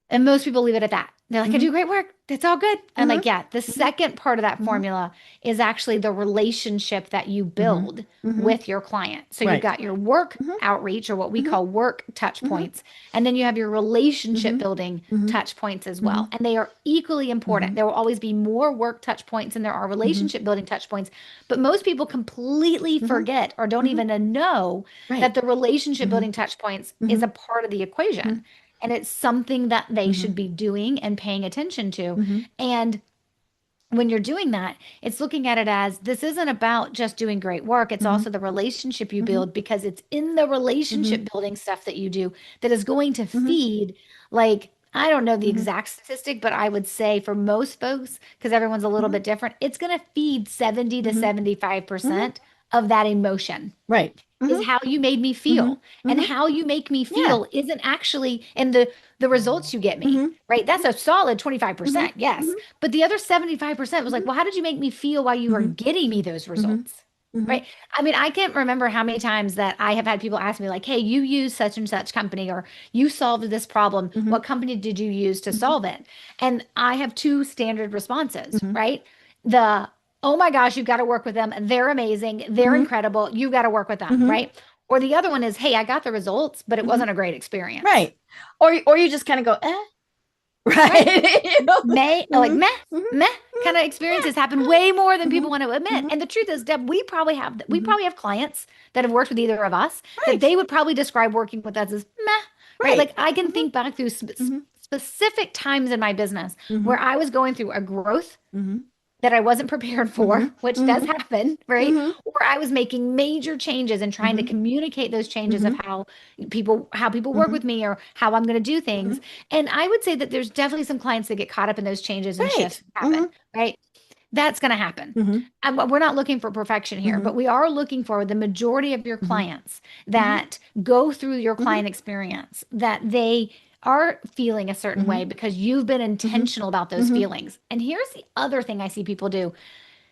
And most people leave it at that. They're like, I do great work. That's all good. I'm like, yeah, the second part of that formula is actually the relationship that you build with your client. So you've got your work outreach, or what we call work touch points. And then you have your relationship building touch points as well. And they are equally important. There will always be more work touch points than there are relationship building touch points. But most people completely forget or don't even know that the relationship building touch points is a part of the equation. And it's something that they should be doing and paying attention to. And when you're doing that, it's looking at it as this isn't about just doing great work. It's also the relationship you build, because it's in the relationship building stuff that you do that is going to feed, like, I don't know the exact statistic, but I would say for most folks, because everyone's a little bit different, it's going to feed 70 to 75% of that emotion.
Right.
Is how you made me feel. And how you make me feel isn't actually in the results you get me, right? That's a solid 25%, yes. But the other 75% was like, well, how did you make me feel while you were getting me those results? Right. I mean, I can't remember how many times that I have had people ask me like, hey, you use such and such company, or you solved this problem. What company did you use to solve it? And I have two standard responses, right? Oh my gosh, you've got to work with them. They're amazing. They're incredible. You've got to work with them, right? Or the other one is, hey, I got the results, but it wasn't a great experience.
Right. Or you just kind of go, eh. Right. You know?
Like meh kind of experiences happen way more than people want to admit. And the truth is, Deb, we probably have clients that have worked with either of us that they would probably describe working with us as meh. Right. Like I can think back through specific times in my business where I was going through a growth that I wasn't prepared for, which does happen, right? Or I was making major changes and trying to communicate those changes of how people work with me, or how I'm going to do things. And I would say that there's definitely some clients that get caught up in those changes and shifts happen, right? That's going to happen. And we're not looking for perfection here, but we are looking for the majority of your clients that go through your client experience, that they are feeling a certain way because you've been intentional about those feelings. And here's the other thing I see people do.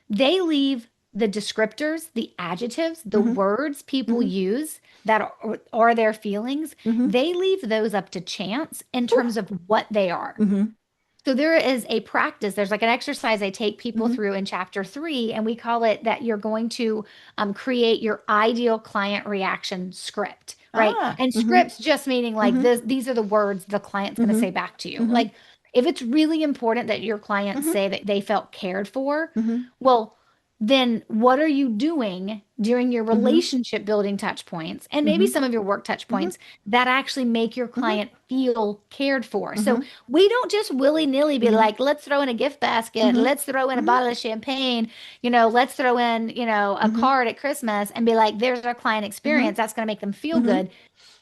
They leave the descriptors, the adjectives, the words people use that are their feelings. They leave those up to chance in terms of what they are. So there is a practice. There's like an exercise I take people through in chapter 3, and we call it that you're going to create your ideal client reaction script. Right. And scripts just meaning like these are the words the client's going to say back to you. Like if it's really important that your clients say that they felt cared for, well, then what are you doing during your relationship building touch points and maybe some of your work touch points that actually make your client feel cared for? So we don't just willy-nilly be like, let's throw in a gift basket, let's throw in a bottle of champagne, let's throw in, a card at Christmas and be like, there's our client experience. That's going to make them feel good.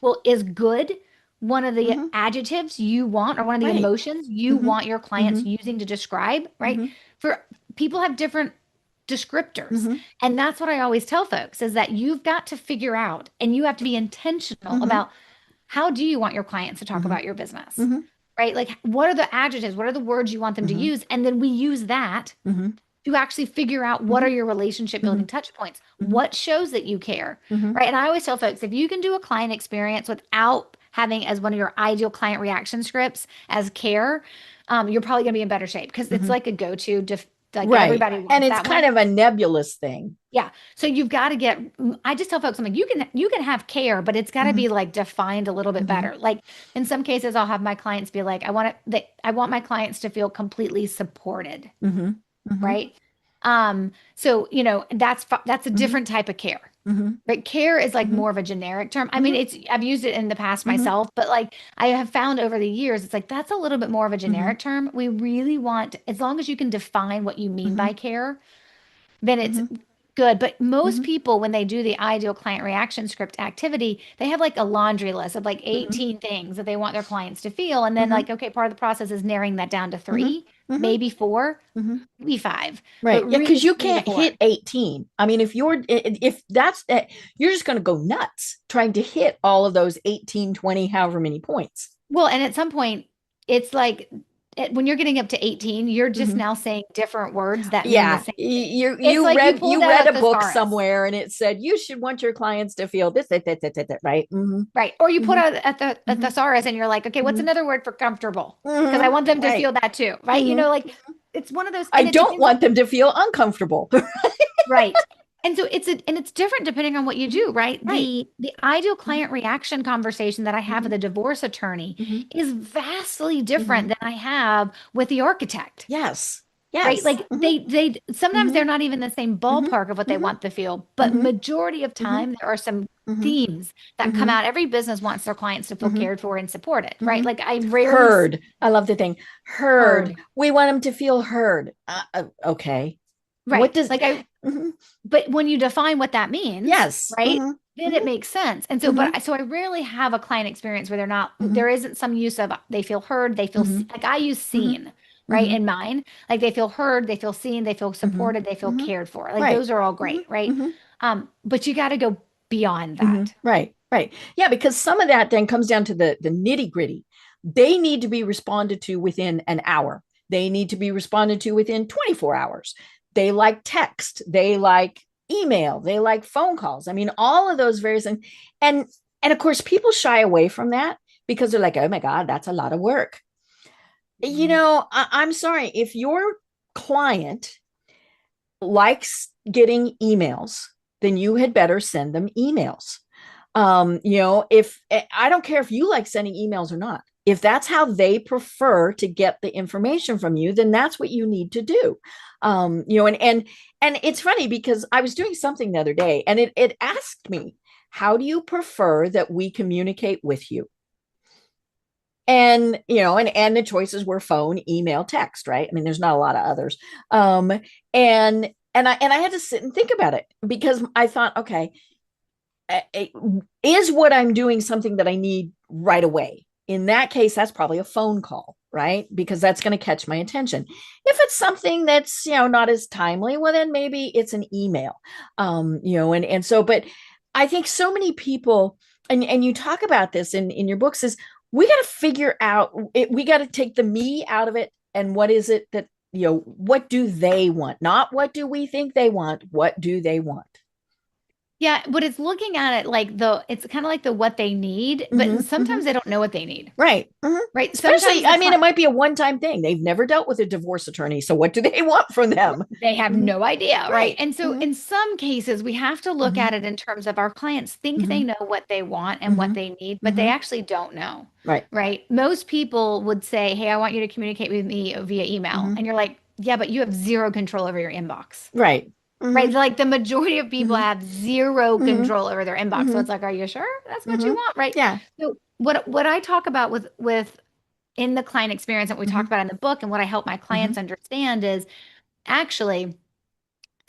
Well, is good one of the adjectives you want, or one of the emotions you want your clients using to describe, right? For people have different descriptors. And that's what I always tell folks, is that you've got to figure out, and you have to be intentional about, how do you want your clients to talk about your business, right? Like, what are the adjectives? What are the words you want them to use? And then we use that to actually figure out what are your relationship building touch points? What shows that you care, right? And I always tell folks, if you can do a client experience without having as one of your ideal client reaction scripts as care, you're probably going to be in better shape, because it's like a go-to like everybody wants
and it's kind of a nebulous thing.
Yeah. So you've got to I just tell folks, I'm like, you can have care, but it's got to be like defined a little bit better. Like in some cases, I'll have my clients be like, I want my clients to feel completely supported. Right. So, that's a different type of care. But care is like more of a generic term. I mean, I've used it in the past myself, but like I have found over the years, it's like, that's a little bit more of a generic term. We really want, as long as you can define what you mean by care, then it's good. But most people, when they do the ideal client reaction script activity, they have like a laundry list of like 18 things that they want their clients to feel. And then like, okay, part of the process is narrowing that down to 3, maybe 4, maybe 5.
Right.
But
Yeah, because
really
you
3 to
can't
4.
hit 18. I mean, if that's you're just going to go nuts trying to hit all of those 18, 20, however many points.
Well, and at some point, it's like when you're getting up to 18, you're just now saying different words that mean the same thing.
You
It's like you pulled out
read
a
a book
thesaurus.
somewhere and it said you should want your clients to feel this, right?
Right. Or you put out a thesaurus and you're like, okay, what's
Mhm.
another word for comfortable? Because I want them to
Right.
feel that too. Right. You know, like it's one of those,
I
and it
don't
depends
want them to feel uncomfortable.
right. And so it's different depending on what you do, right?
Right.
The ideal client reaction conversation that I have with a divorce attorney is vastly different than I have with the architect.
Yes.
Right?
Yes.
Like they sometimes they're not even the same ballpark of what they want to feel, but majority of time there are some themes that come out. Every business wants their clients to feel cared for and supported, right? Like I rarely
Heard. I love the thing. Heard. We want them to feel heard. Okay.
right.
What does
like I but when you define what that means,
yes.
right? Then it makes sense. And so so I rarely have a client experience where they're not there isn't some use of they feel heard, they feel like I use seen. Right. In mine, like they feel heard, they feel seen, they feel supported, they feel cared for. Like those are all great. Right. But you got to go beyond that.
Right. Right. Yeah. Because some of that then comes down to the nitty gritty. They need to be responded to within an hour. They need to be responded to within 24 hours. They like text. They like email. They like phone calls. I mean, all of those various things. And of course, people shy away from that because they're like, oh my God, that's a lot of work. You know, I'm sorry, if your client likes getting emails, then you had better send them emails. You know, if I don't care if you like sending emails or not, if that's how they prefer to get the information from you, then that's what you need to do. You know, and it's funny because I was doing something the other day and it asked me, how do you prefer that we communicate with you? And you know, and the choices were phone, email, text, right? I mean, there's not a lot of others. And I had to sit and think about it because I thought, okay, is what I'm doing something that I need right away? In that case, that's probably a phone call, right? Because that's going to catch my attention. If it's something that's, you know, not as timely, well, then maybe it's an email. You know, and so, but I think so many people, and you talk about this in your books, is we got to figure out it, we got to take the me out of it. And what is it that, you know, what do they want? Not what do we think they want? What do they want?
Yeah, but it's looking at it like it's kind of like the what they need, but sometimes they don't know what they need.
Right.
Right.
Especially, I mean, it might be a one-time thing. They've never dealt with a divorce attorney. So what do they want from them?
They have no idea. Right. And so in some cases, we have to look at it in terms of our clients think they know what they want and what they need, but they actually don't know.
Right.
Right. Most people would say, hey, I want you to communicate with me via email. And you're like, yeah, but you have zero control over your inbox.
Right.
Right. Like the majority of people have zero control over their inbox. So it's like, are you sure that's what you want? Right.
Yeah.
So what I talk about with in the client experience that we talk about in the book and what I help my clients understand is actually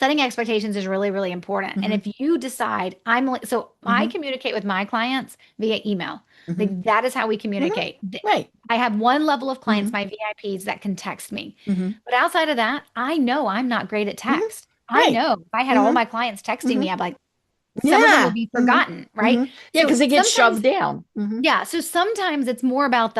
setting expectations is really, really important. And if you decide I communicate with my clients via email. Like that is how we communicate.
Right.
I have one level of clients, my VIPs that can text me. But outside of that, I know I'm not great at text. I know if I had all my clients texting me, I'd be like, some of them would be forgotten, right?
Yeah, because they get shoved down.
Yeah. So sometimes it's more about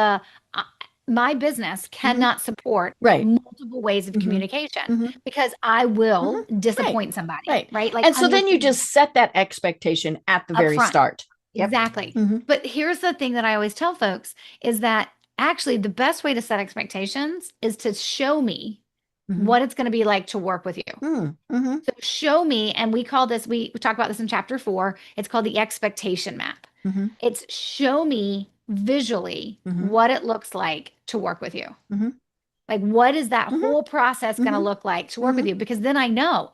my business cannot support
Right.
multiple ways of communication because I will disappoint somebody, right? Like,
and so then you just set that expectation at the very start.
Yep. Exactly. But here's the thing that I always tell folks is that actually the best way to set expectations is to show me what it's going to be like to work with you. So show me, and we talk about this in chapter 4. It's called the expectation map. It's show me visually what it looks like to work with you. Like, what is that whole process going to look like to work with you? Because then I know,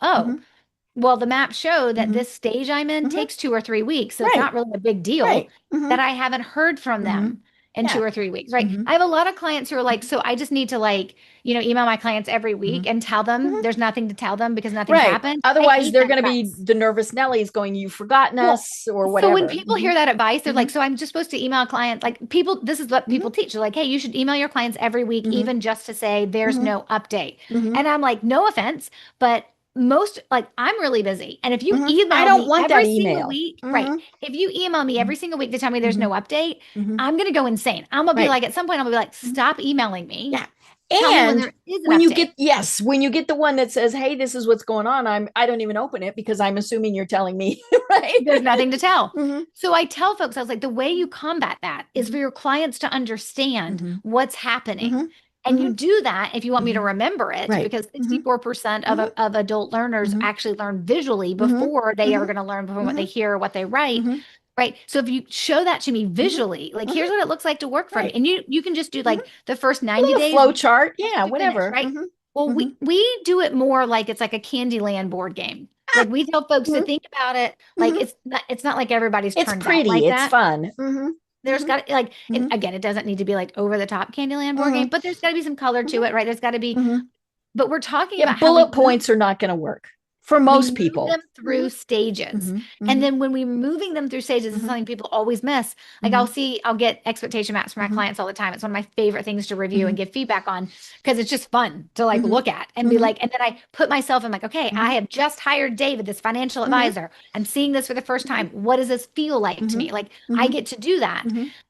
well, the map showed that this stage I'm in takes 2 or 3 weeks. So it's not really a big deal that I haven't heard from them in 2 or 3 weeks, right? I have a lot of clients who are like, so I just need to like, email my clients every week and tell them there's nothing to tell them because nothing's happened.
Otherwise, they're going to be the nervous Nellies going, you've forgotten us or whatever.
So when people hear that advice, they're like, so I'm just supposed to email a client. Like people, this is what people teach. They're like, hey, you should email your clients every week, even just to say there's no update. And I'm like, no offense, but I'm really busy. And if you email
I don't
me
want
every
that email.
single week, right? If you email me every single week to tell me there's no update, I'm going to go insane. I'm going to be like, at some point, I'm going to be like, stop emailing me.
Yeah.
Tell me
And
when there is an
when
update.
when you get the one that says, hey, this is what's going on, I don't even open it because I'm assuming you're telling me, right?
There's nothing to tell. So I tell folks, I was like, the way you combat that is for your clients to understand what's happening. And you do that if you want me to remember it, because 64% of adult learners actually learn visually before they are going to learn from what they hear or what they write. Right. So if you show that to me visually, like here's what it looks like to work for me. And you can just do like the first 90 days.
Flow chart. Yeah, whatever.
Finish, right. Well, we do it more like it's like a Candyland board game. Like we tell folks to think about it like it's not like everybody's
it's
turned
pretty,
out like
it's
that.
fun.
There's got to like, and again, it doesn't need to be like over the top Candyland board game, but there's got to be some color to it, right? There's got to be, but we're talking about how
bullet points are not going to work for most people.
Move them through stages. And then when we're moving them through stages, this is something people always miss. Like I'll get expectation maps from my clients all the time. It's one of my favorite things to review and give feedback on because it's just fun to like look at and be like, and then I put myself in like, okay, I have just hired David, this financial advisor. I'm seeing this for the first time. What does this feel like to me? Like I get to do that.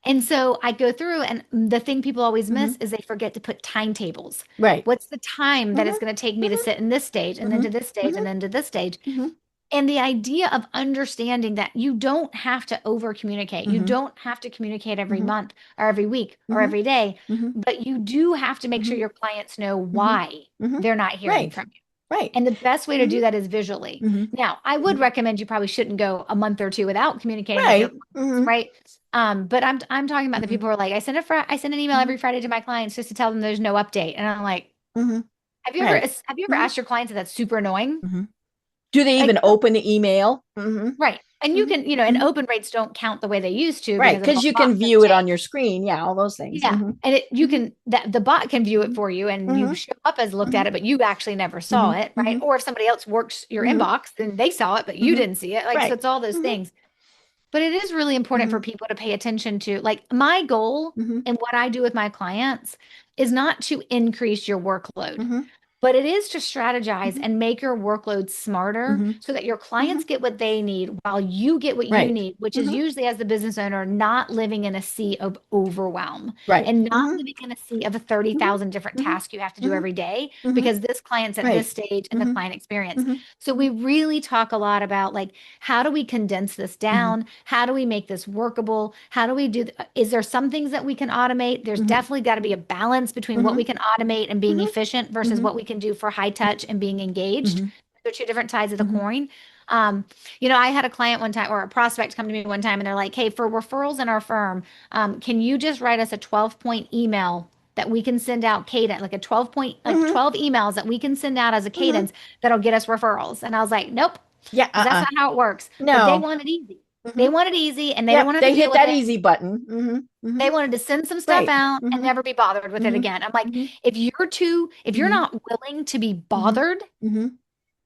And so I go through, and the thing people always miss is they forget to put timetables.
Right.
What's the time that it's going to take me to sit in this stage and then to this stage and then to this stage? And the idea of understanding that you don't have to over communicate. You don't have to communicate every month or every week or every day, but you do have to make sure your clients know why they're not hearing from you.
Right.
And the best way to do that is visually. Now, I would recommend you probably shouldn't go a month or two without communicating with your clients, right? But I'm talking about the people who are like, I send an email every Friday to my clients just to tell them there's no update. And I'm like, have you ever asked your clients if that's super annoying?
Do they even open the email?
Right. And you can, and open rates don't count the way they used to.
Right. Because you can view it on your screen. Yeah. All those things.
Yeah. And you can, the bot can view it for you and you show up as looked at it, but you actually never saw it. Right. Or if somebody else works your inbox, then they saw it, but you didn't see it. Like, so it's all those things. But it is really important for people to pay attention to, like, my goal and what I do with my clients is not to increase your workload. But it is to strategize and make your workload smarter so that your clients get what they need while you get what you need, which is usually, as the business owner, not living in a sea of overwhelm and not living in a sea of 30,000 different tasks you have to do every day because this client's at this stage in the client experience. So we really talk a lot about, like, how do we condense this down? How do we make this workable? How do we do, is there some things that we can automate? There's definitely got to be a balance between what we can automate and being efficient versus what we can do for high touch and being engaged. They're two different sides of the coin. I had a client one time, or a prospect, come to me one time, and they're like, hey, for referrals in our firm, can you just write us a 12-point email that we can send out cadence, like a 12-point, like 12 emails that we can send out as a cadence that'll get us referrals? And I was like, nope. Yeah. That's not how it works.
No.
But they want it easy. They want it easy, and they don't want to
hit that easy button.
They wanted to send some stuff out and never be bothered with it again. I'm like, if you're not willing to be bothered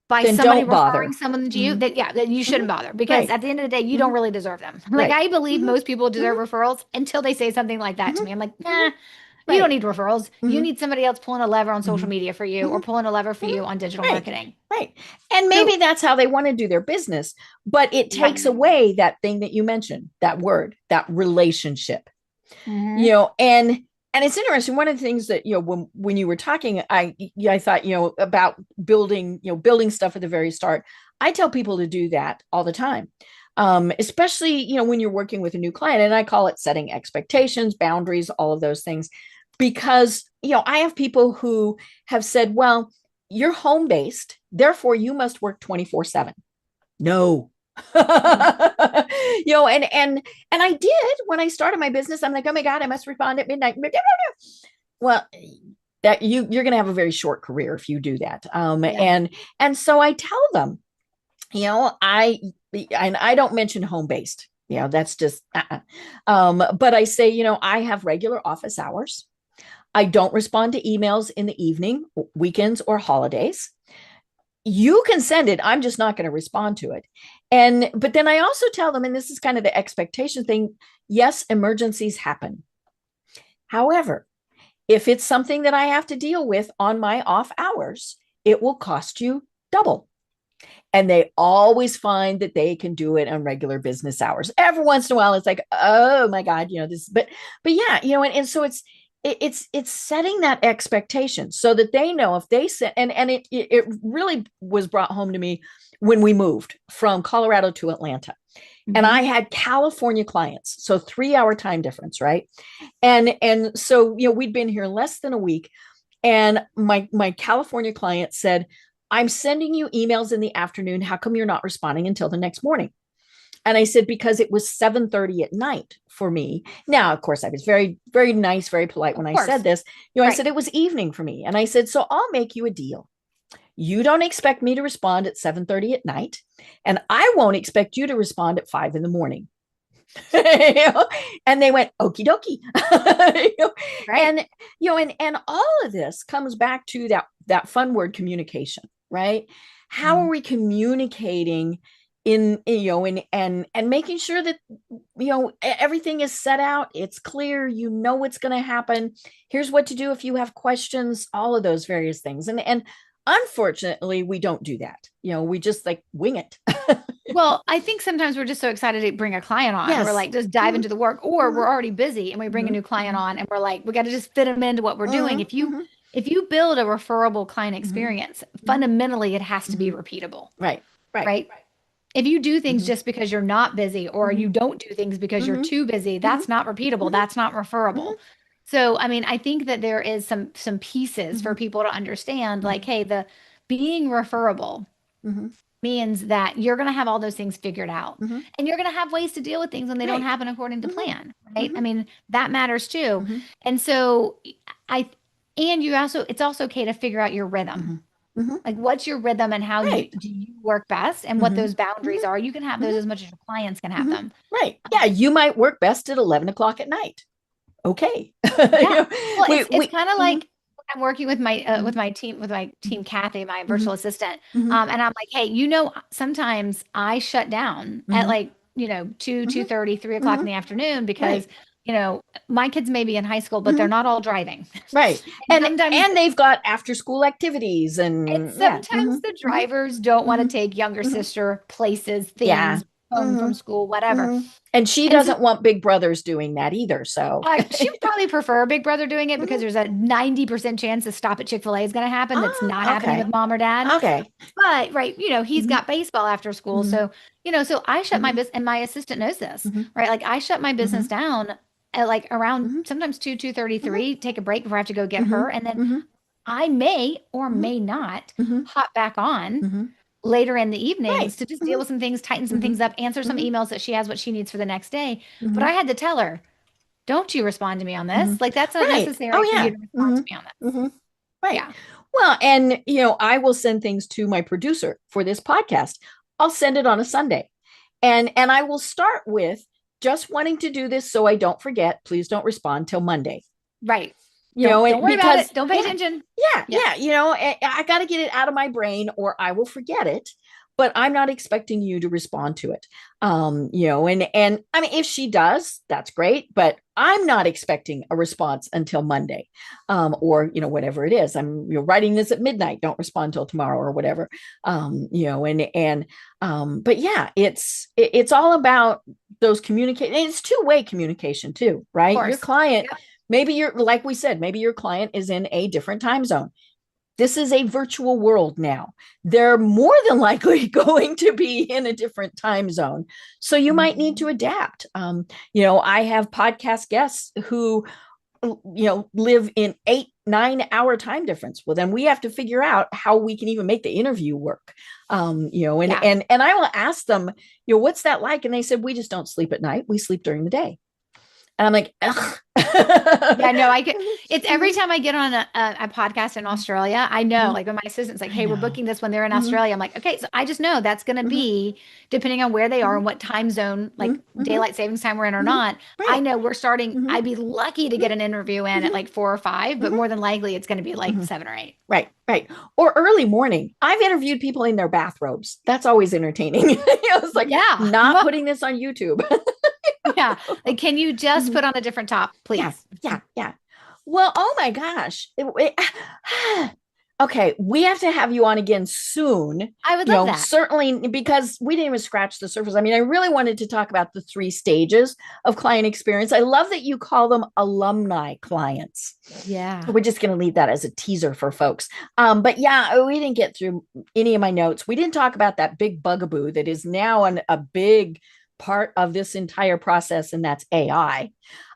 by
then
somebody
don't bother.
referring someone to you, that you shouldn't bother, because at the end of the day, you don't really deserve them. Like, I believe most people deserve referrals until they say something like that to me. I'm like, nah. You don't need referrals. You need somebody else pulling a lever on social media for you, or pulling a lever for you on digital marketing.
Right. And maybe that's how they want to do their business, but it takes away that thing that you mentioned, that word, that relationship, and it's interesting. One of the things that, when you were talking, I thought, about building stuff at the very start. I tell people to do that all the time. Especially, when you're working with a new client, and I call it setting expectations, boundaries, all of those things, because, I have people who have said, well, you're home-based, therefore you must work 24/7. No. And I did when I started my business. I'm like, oh my God, I must respond at midnight. Well, that you're going to have a very short career if you do that. And so I tell them, I don't mention home-based. That's just, but I say, I have regular office hours. I don't respond to emails in the evening, weekends, or holidays. You can send it. I'm just not going to respond to it. But then I also tell them, and this is kind of the expectation thing. Yes, emergencies happen. However, if it's something that I have to deal with on my off hours, it will cost you double. And they always find that they can do it on regular business hours. Every once in a while, it's like, oh my God, this, but yeah, and so it's setting that expectation so that they know if they set, and it really was brought home to me when we moved from Colorado to Atlanta. And I had California clients, so 3-hour time difference, right? And so we'd been here less than a week, and my California client said, I'm sending you emails in the afternoon. How come you're not responding until the next morning? And I said, because it was 7:30 at night for me. Now, of course, I was very, very nice, very polite when I said this. I said it was evening for me. And I said, so I'll make you a deal. You don't expect me to respond at 7:30 at night, and I won't expect you to respond at 5 a.m. And they went okie dokie. Right. And all of this comes back to that fun word, communication, right? How are we communicating and making sure that everything is set out, it's clear, what's going to happen, here's what to do if you have questions, all of those various things. And unfortunately, we don't do that. We just like wing it.
Well, I think sometimes we're just so excited to bring a client on. Yes. We're like, just dive into the work, or we're already busy and we bring a new client on and we're like, we got to just fit them into what we're doing. If you build a referable client experience, fundamentally, it has to be repeatable.
Right.
If you do things just because you're not busy, or you don't do things because you're too busy, that's not repeatable. That's not referable. So, I mean, I think that there is some pieces for people to understand, like, hey, the being referable means that you're going to have all those things figured out, and you're going to have ways to deal with things when they don't happen according to plan, right? I mean, that matters too. And so it's also okay to figure out your rhythm. Like, what's your rhythm and how do you work best, and what those boundaries are. You can have those as much as your clients can have them.
Right. Yeah. You might work best at 11 o'clock at night. Okay.
Yeah. Well, it's kind of like I'm working with my team, Kathy, my virtual assistant. And I'm like, hey, sometimes I shut down at 2:30, 3 o'clock in the afternoon because my kids may be in high school, but they're not all driving.
Right. and they've got after school activities and
sometimes the drivers don't want to take younger sister places, things home from school, whatever.
And she doesn't want big brothers doing that either. So
she would probably prefer a big brother doing it because there's a 90% chance a stop at Chick-fil-A is going to happen. That's not happening with mom or dad.
Okay.
But he's got baseball after school. So, so I shut my business, and my assistant knows this, right? Like, I shut my business down at like around sometimes 2:33, take a break before I have to go get her. And then I may or may not hop back on later in the evenings to just deal with some things, tighten some things up, answer some emails that she has what she needs for the next day. But I had to tell her, don't you respond to me on this. Like, that's unnecessary for you to respond to me on this.
Right. Yeah. Well, and, I will send things to my producer for this podcast. I'll send it on a Sunday. And I will start with just wanting to do this so I don't forget. Please don't respond till Monday.
Right. Don't worry about it. Don't pay attention.
Yeah. I got to get it out of my brain or I will forget it, but I'm not expecting you to respond to it. And I mean, if she does, that's great, but I'm not expecting a response until Monday, or, whatever it is. I'm writing this at midnight. Don't respond till tomorrow or whatever. But yeah, it's all about those communication. It's two-way communication too, right? Your client, maybe like we said, maybe your client is in a different time zone. This is a virtual world now. They're more than likely going to be in a different time zone. So you might need to adapt. I have podcast guests who, live in 8-9 hour time difference. Well, then we have to figure out how we can even make the interview work. And I will ask them, what's that like? And they said, we just don't sleep at night. We sleep during the day. And I'm like, ugh.
Yeah, no, I could. It's every time I get on a podcast in Australia, I know, like when my assistant's like,
I
hey, we're
know.
booking this when they're in
Mhm,
Australia. I'm like, okay, so I just know that's going to
mhm,
be depending on where they are
mhm,
and what time zone, like
mhm, mhm,
daylight savings time we're in or
mhm.
not. I
Right.
know we're starting,
Mhm,
I'd be lucky to
mhm,
get an interview in at
mhm,
like 4 or 5, but
mhm,
more than likely it's going to be like
mhm.
7 or 8.
Right, right. Or early morning. I've interviewed people in their bathrobes. That's always entertaining. It's like
Yeah.
not putting this on YouTube.
Yeah. Like, can you just
Mhm.
put on a different top,
Yeah,
please?
yeah, yeah. Well, oh my gosh. Okay, we have to have you on again soon.
I would love that.
Certainly because we didn't even scratch the surface. I mean, I really wanted to talk about the 3 stages of client experience. I love that you call them alumni clients.
Yeah.
We're just going to leave that as a teaser for folks. But yeah, we didn't get through any of my notes. We didn't talk about that big bugaboo that is now a big part of this entire process, and that's AI.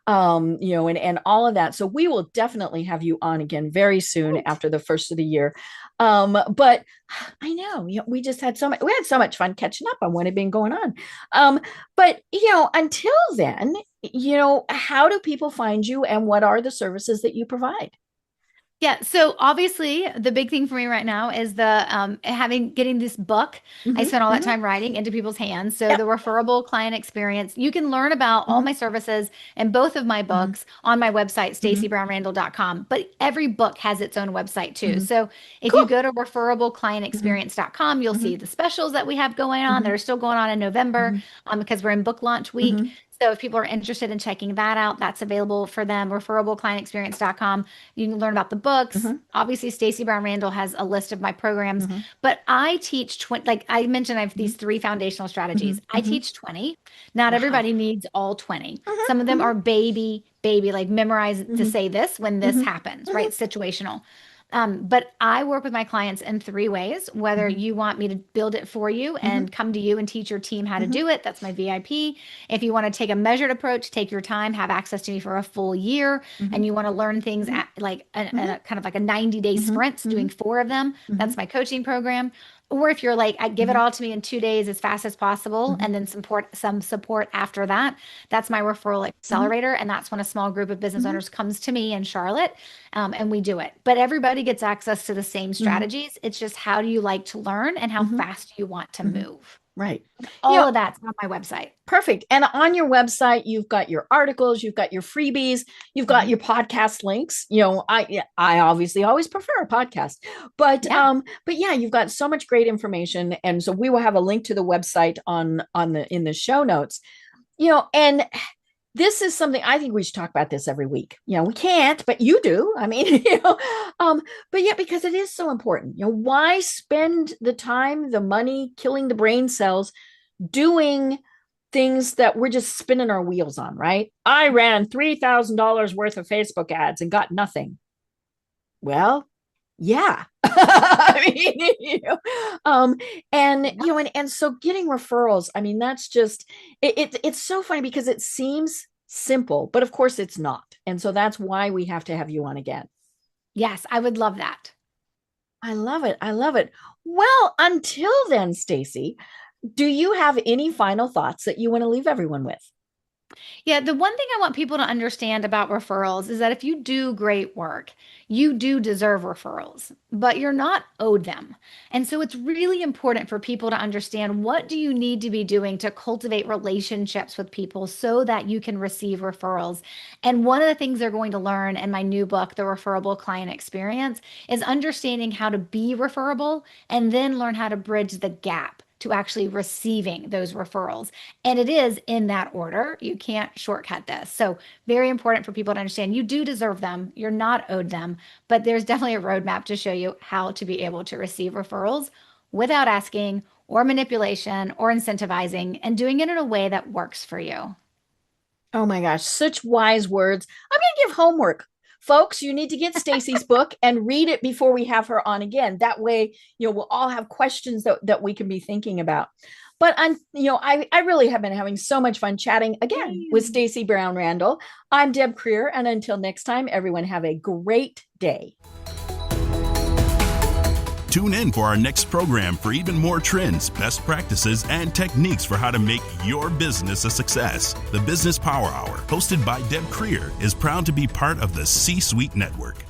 And all of that. So we will definitely have you on again very soon after the first of the year. But I know, we just had we had so much fun catching up on what had been going on. But until then, how do people find you and what are the services that you provide?
Yeah, so obviously the big thing for me right now is the getting this book. I
Hmm.
spent all that
Hmm.
time writing into people's hands. So
Yeah.
the referable client experience, you can learn about all
Hmm.
my services and both of my
Hmm.
books on my website,
Hmm.
stacybrownrandall.com. But every book has its own website too.
Hmm.
So if you
Cool.
go to
Hmm.
referableclientexperience.com, you'll
Hmm.
see the specials that we have going on that
Hmm.
are still going on in November,
Hmm.
because we're in book launch week.
Hmm.
So if people are interested in checking that out, that's available for them. Referableclientexperience.com. You can learn about the books.
Hmm.
Obviously, Stacey Brown Randall has a list of my programs,
Hmm.
but I teach 20, like I mentioned, I have
Hmm.
these 3 foundational
Hmm.
strategies. I
Hmm.
teach 20. Not
Wow.
everybody needs all 20. Some of them
Hmm.
are baby, like memorize to
Hmm.
say this when this
Hmm.
happens, right?
Hmm.
Situational. But I work with my clients in 3 ways, whether
Hmm.
you want me to build it for you
Hmm.
and come to you and teach your team how to
Hmm.
do it. That's my VIP. If you want to take a measured approach, take your time, have access to me for a full year, and
Hmm.
you want to learn things
Hmm.
at like
Hmm.
a kind of like a 90-day
Hmm.
sprints, doing 4 of them,
Hmm.
that's my coaching program. Or if you're like, I give it
Hmm.
all to me in 2 days as fast as possible,
Hmm.
and then some support after that, that's my referral
Hmm.
accelerator. And that's when a small group of business
Hmm.
owners comes to me in Charlotte, and we do it. But everybody gets access to the same
Hmm.
strategies. It's just how do you like to learn and how
Hmm.
fast you want to
Hmm.
move.
Right. You
All
know,
of that's on my website.
Perfect. And on your website, you've got your articles, you've got your freebies, you've got
Mhm.
your podcast links. I obviously always prefer a podcast, but
Yeah.
yeah, you've got so much great information, and so we will have a link to the website on the in the show notes. And this is something I think we should talk about this every week. We can't, but you do. I mean, but yeah, because it is so important. Why spend the time, the money, killing the brain cells doing things that we're just spinning our wheels on, right? I ran $3,000 worth of Facebook ads and got nothing. Well, yeah. I mean,
Yeah.
and so getting referrals, I mean, that's just it's so funny because it seems simple, but of course it's not. And so that's why we have to have you on again.
Yes, I would love that.
I love it. I love it. Well, until then, Stacey, do you have any final thoughts that you want to leave everyone with?
Yeah, the one thing I want people to understand about referrals is that if you do great work, you do deserve referrals, but you're not owed them. And so it's really important for people to understand, what do you need to be doing to cultivate relationships with people so that you can receive referrals. And one of the things they're going to learn in my new book, The Referable Client Experience, is understanding how to be referable and then learn how to bridge the gap to actually receiving those referrals. And it is in that order. You can't shortcut this. So, very important for people to understand, you do deserve them. You're not owed them, but there's definitely a roadmap to show you how to be able to receive referrals without asking, or manipulation, or incentivizing, and doing it in a way that works for you.
Oh my gosh, such wise words. I'm going to give homework. Folks, you need to get Stacey's book and read it before we have her on again. That way, we'll all have questions that we can be thinking about. But I really have been having so much fun chatting again with
Same.
Stacey Brown Randall. I'm Deb Creer, and until next time, everyone have a great day.
Tune in for our next program for even more trends, best practices, and techniques for how to make your business a success. The Business Power Hour, hosted by Deb Creer, is proud to be part of the C-Suite Network.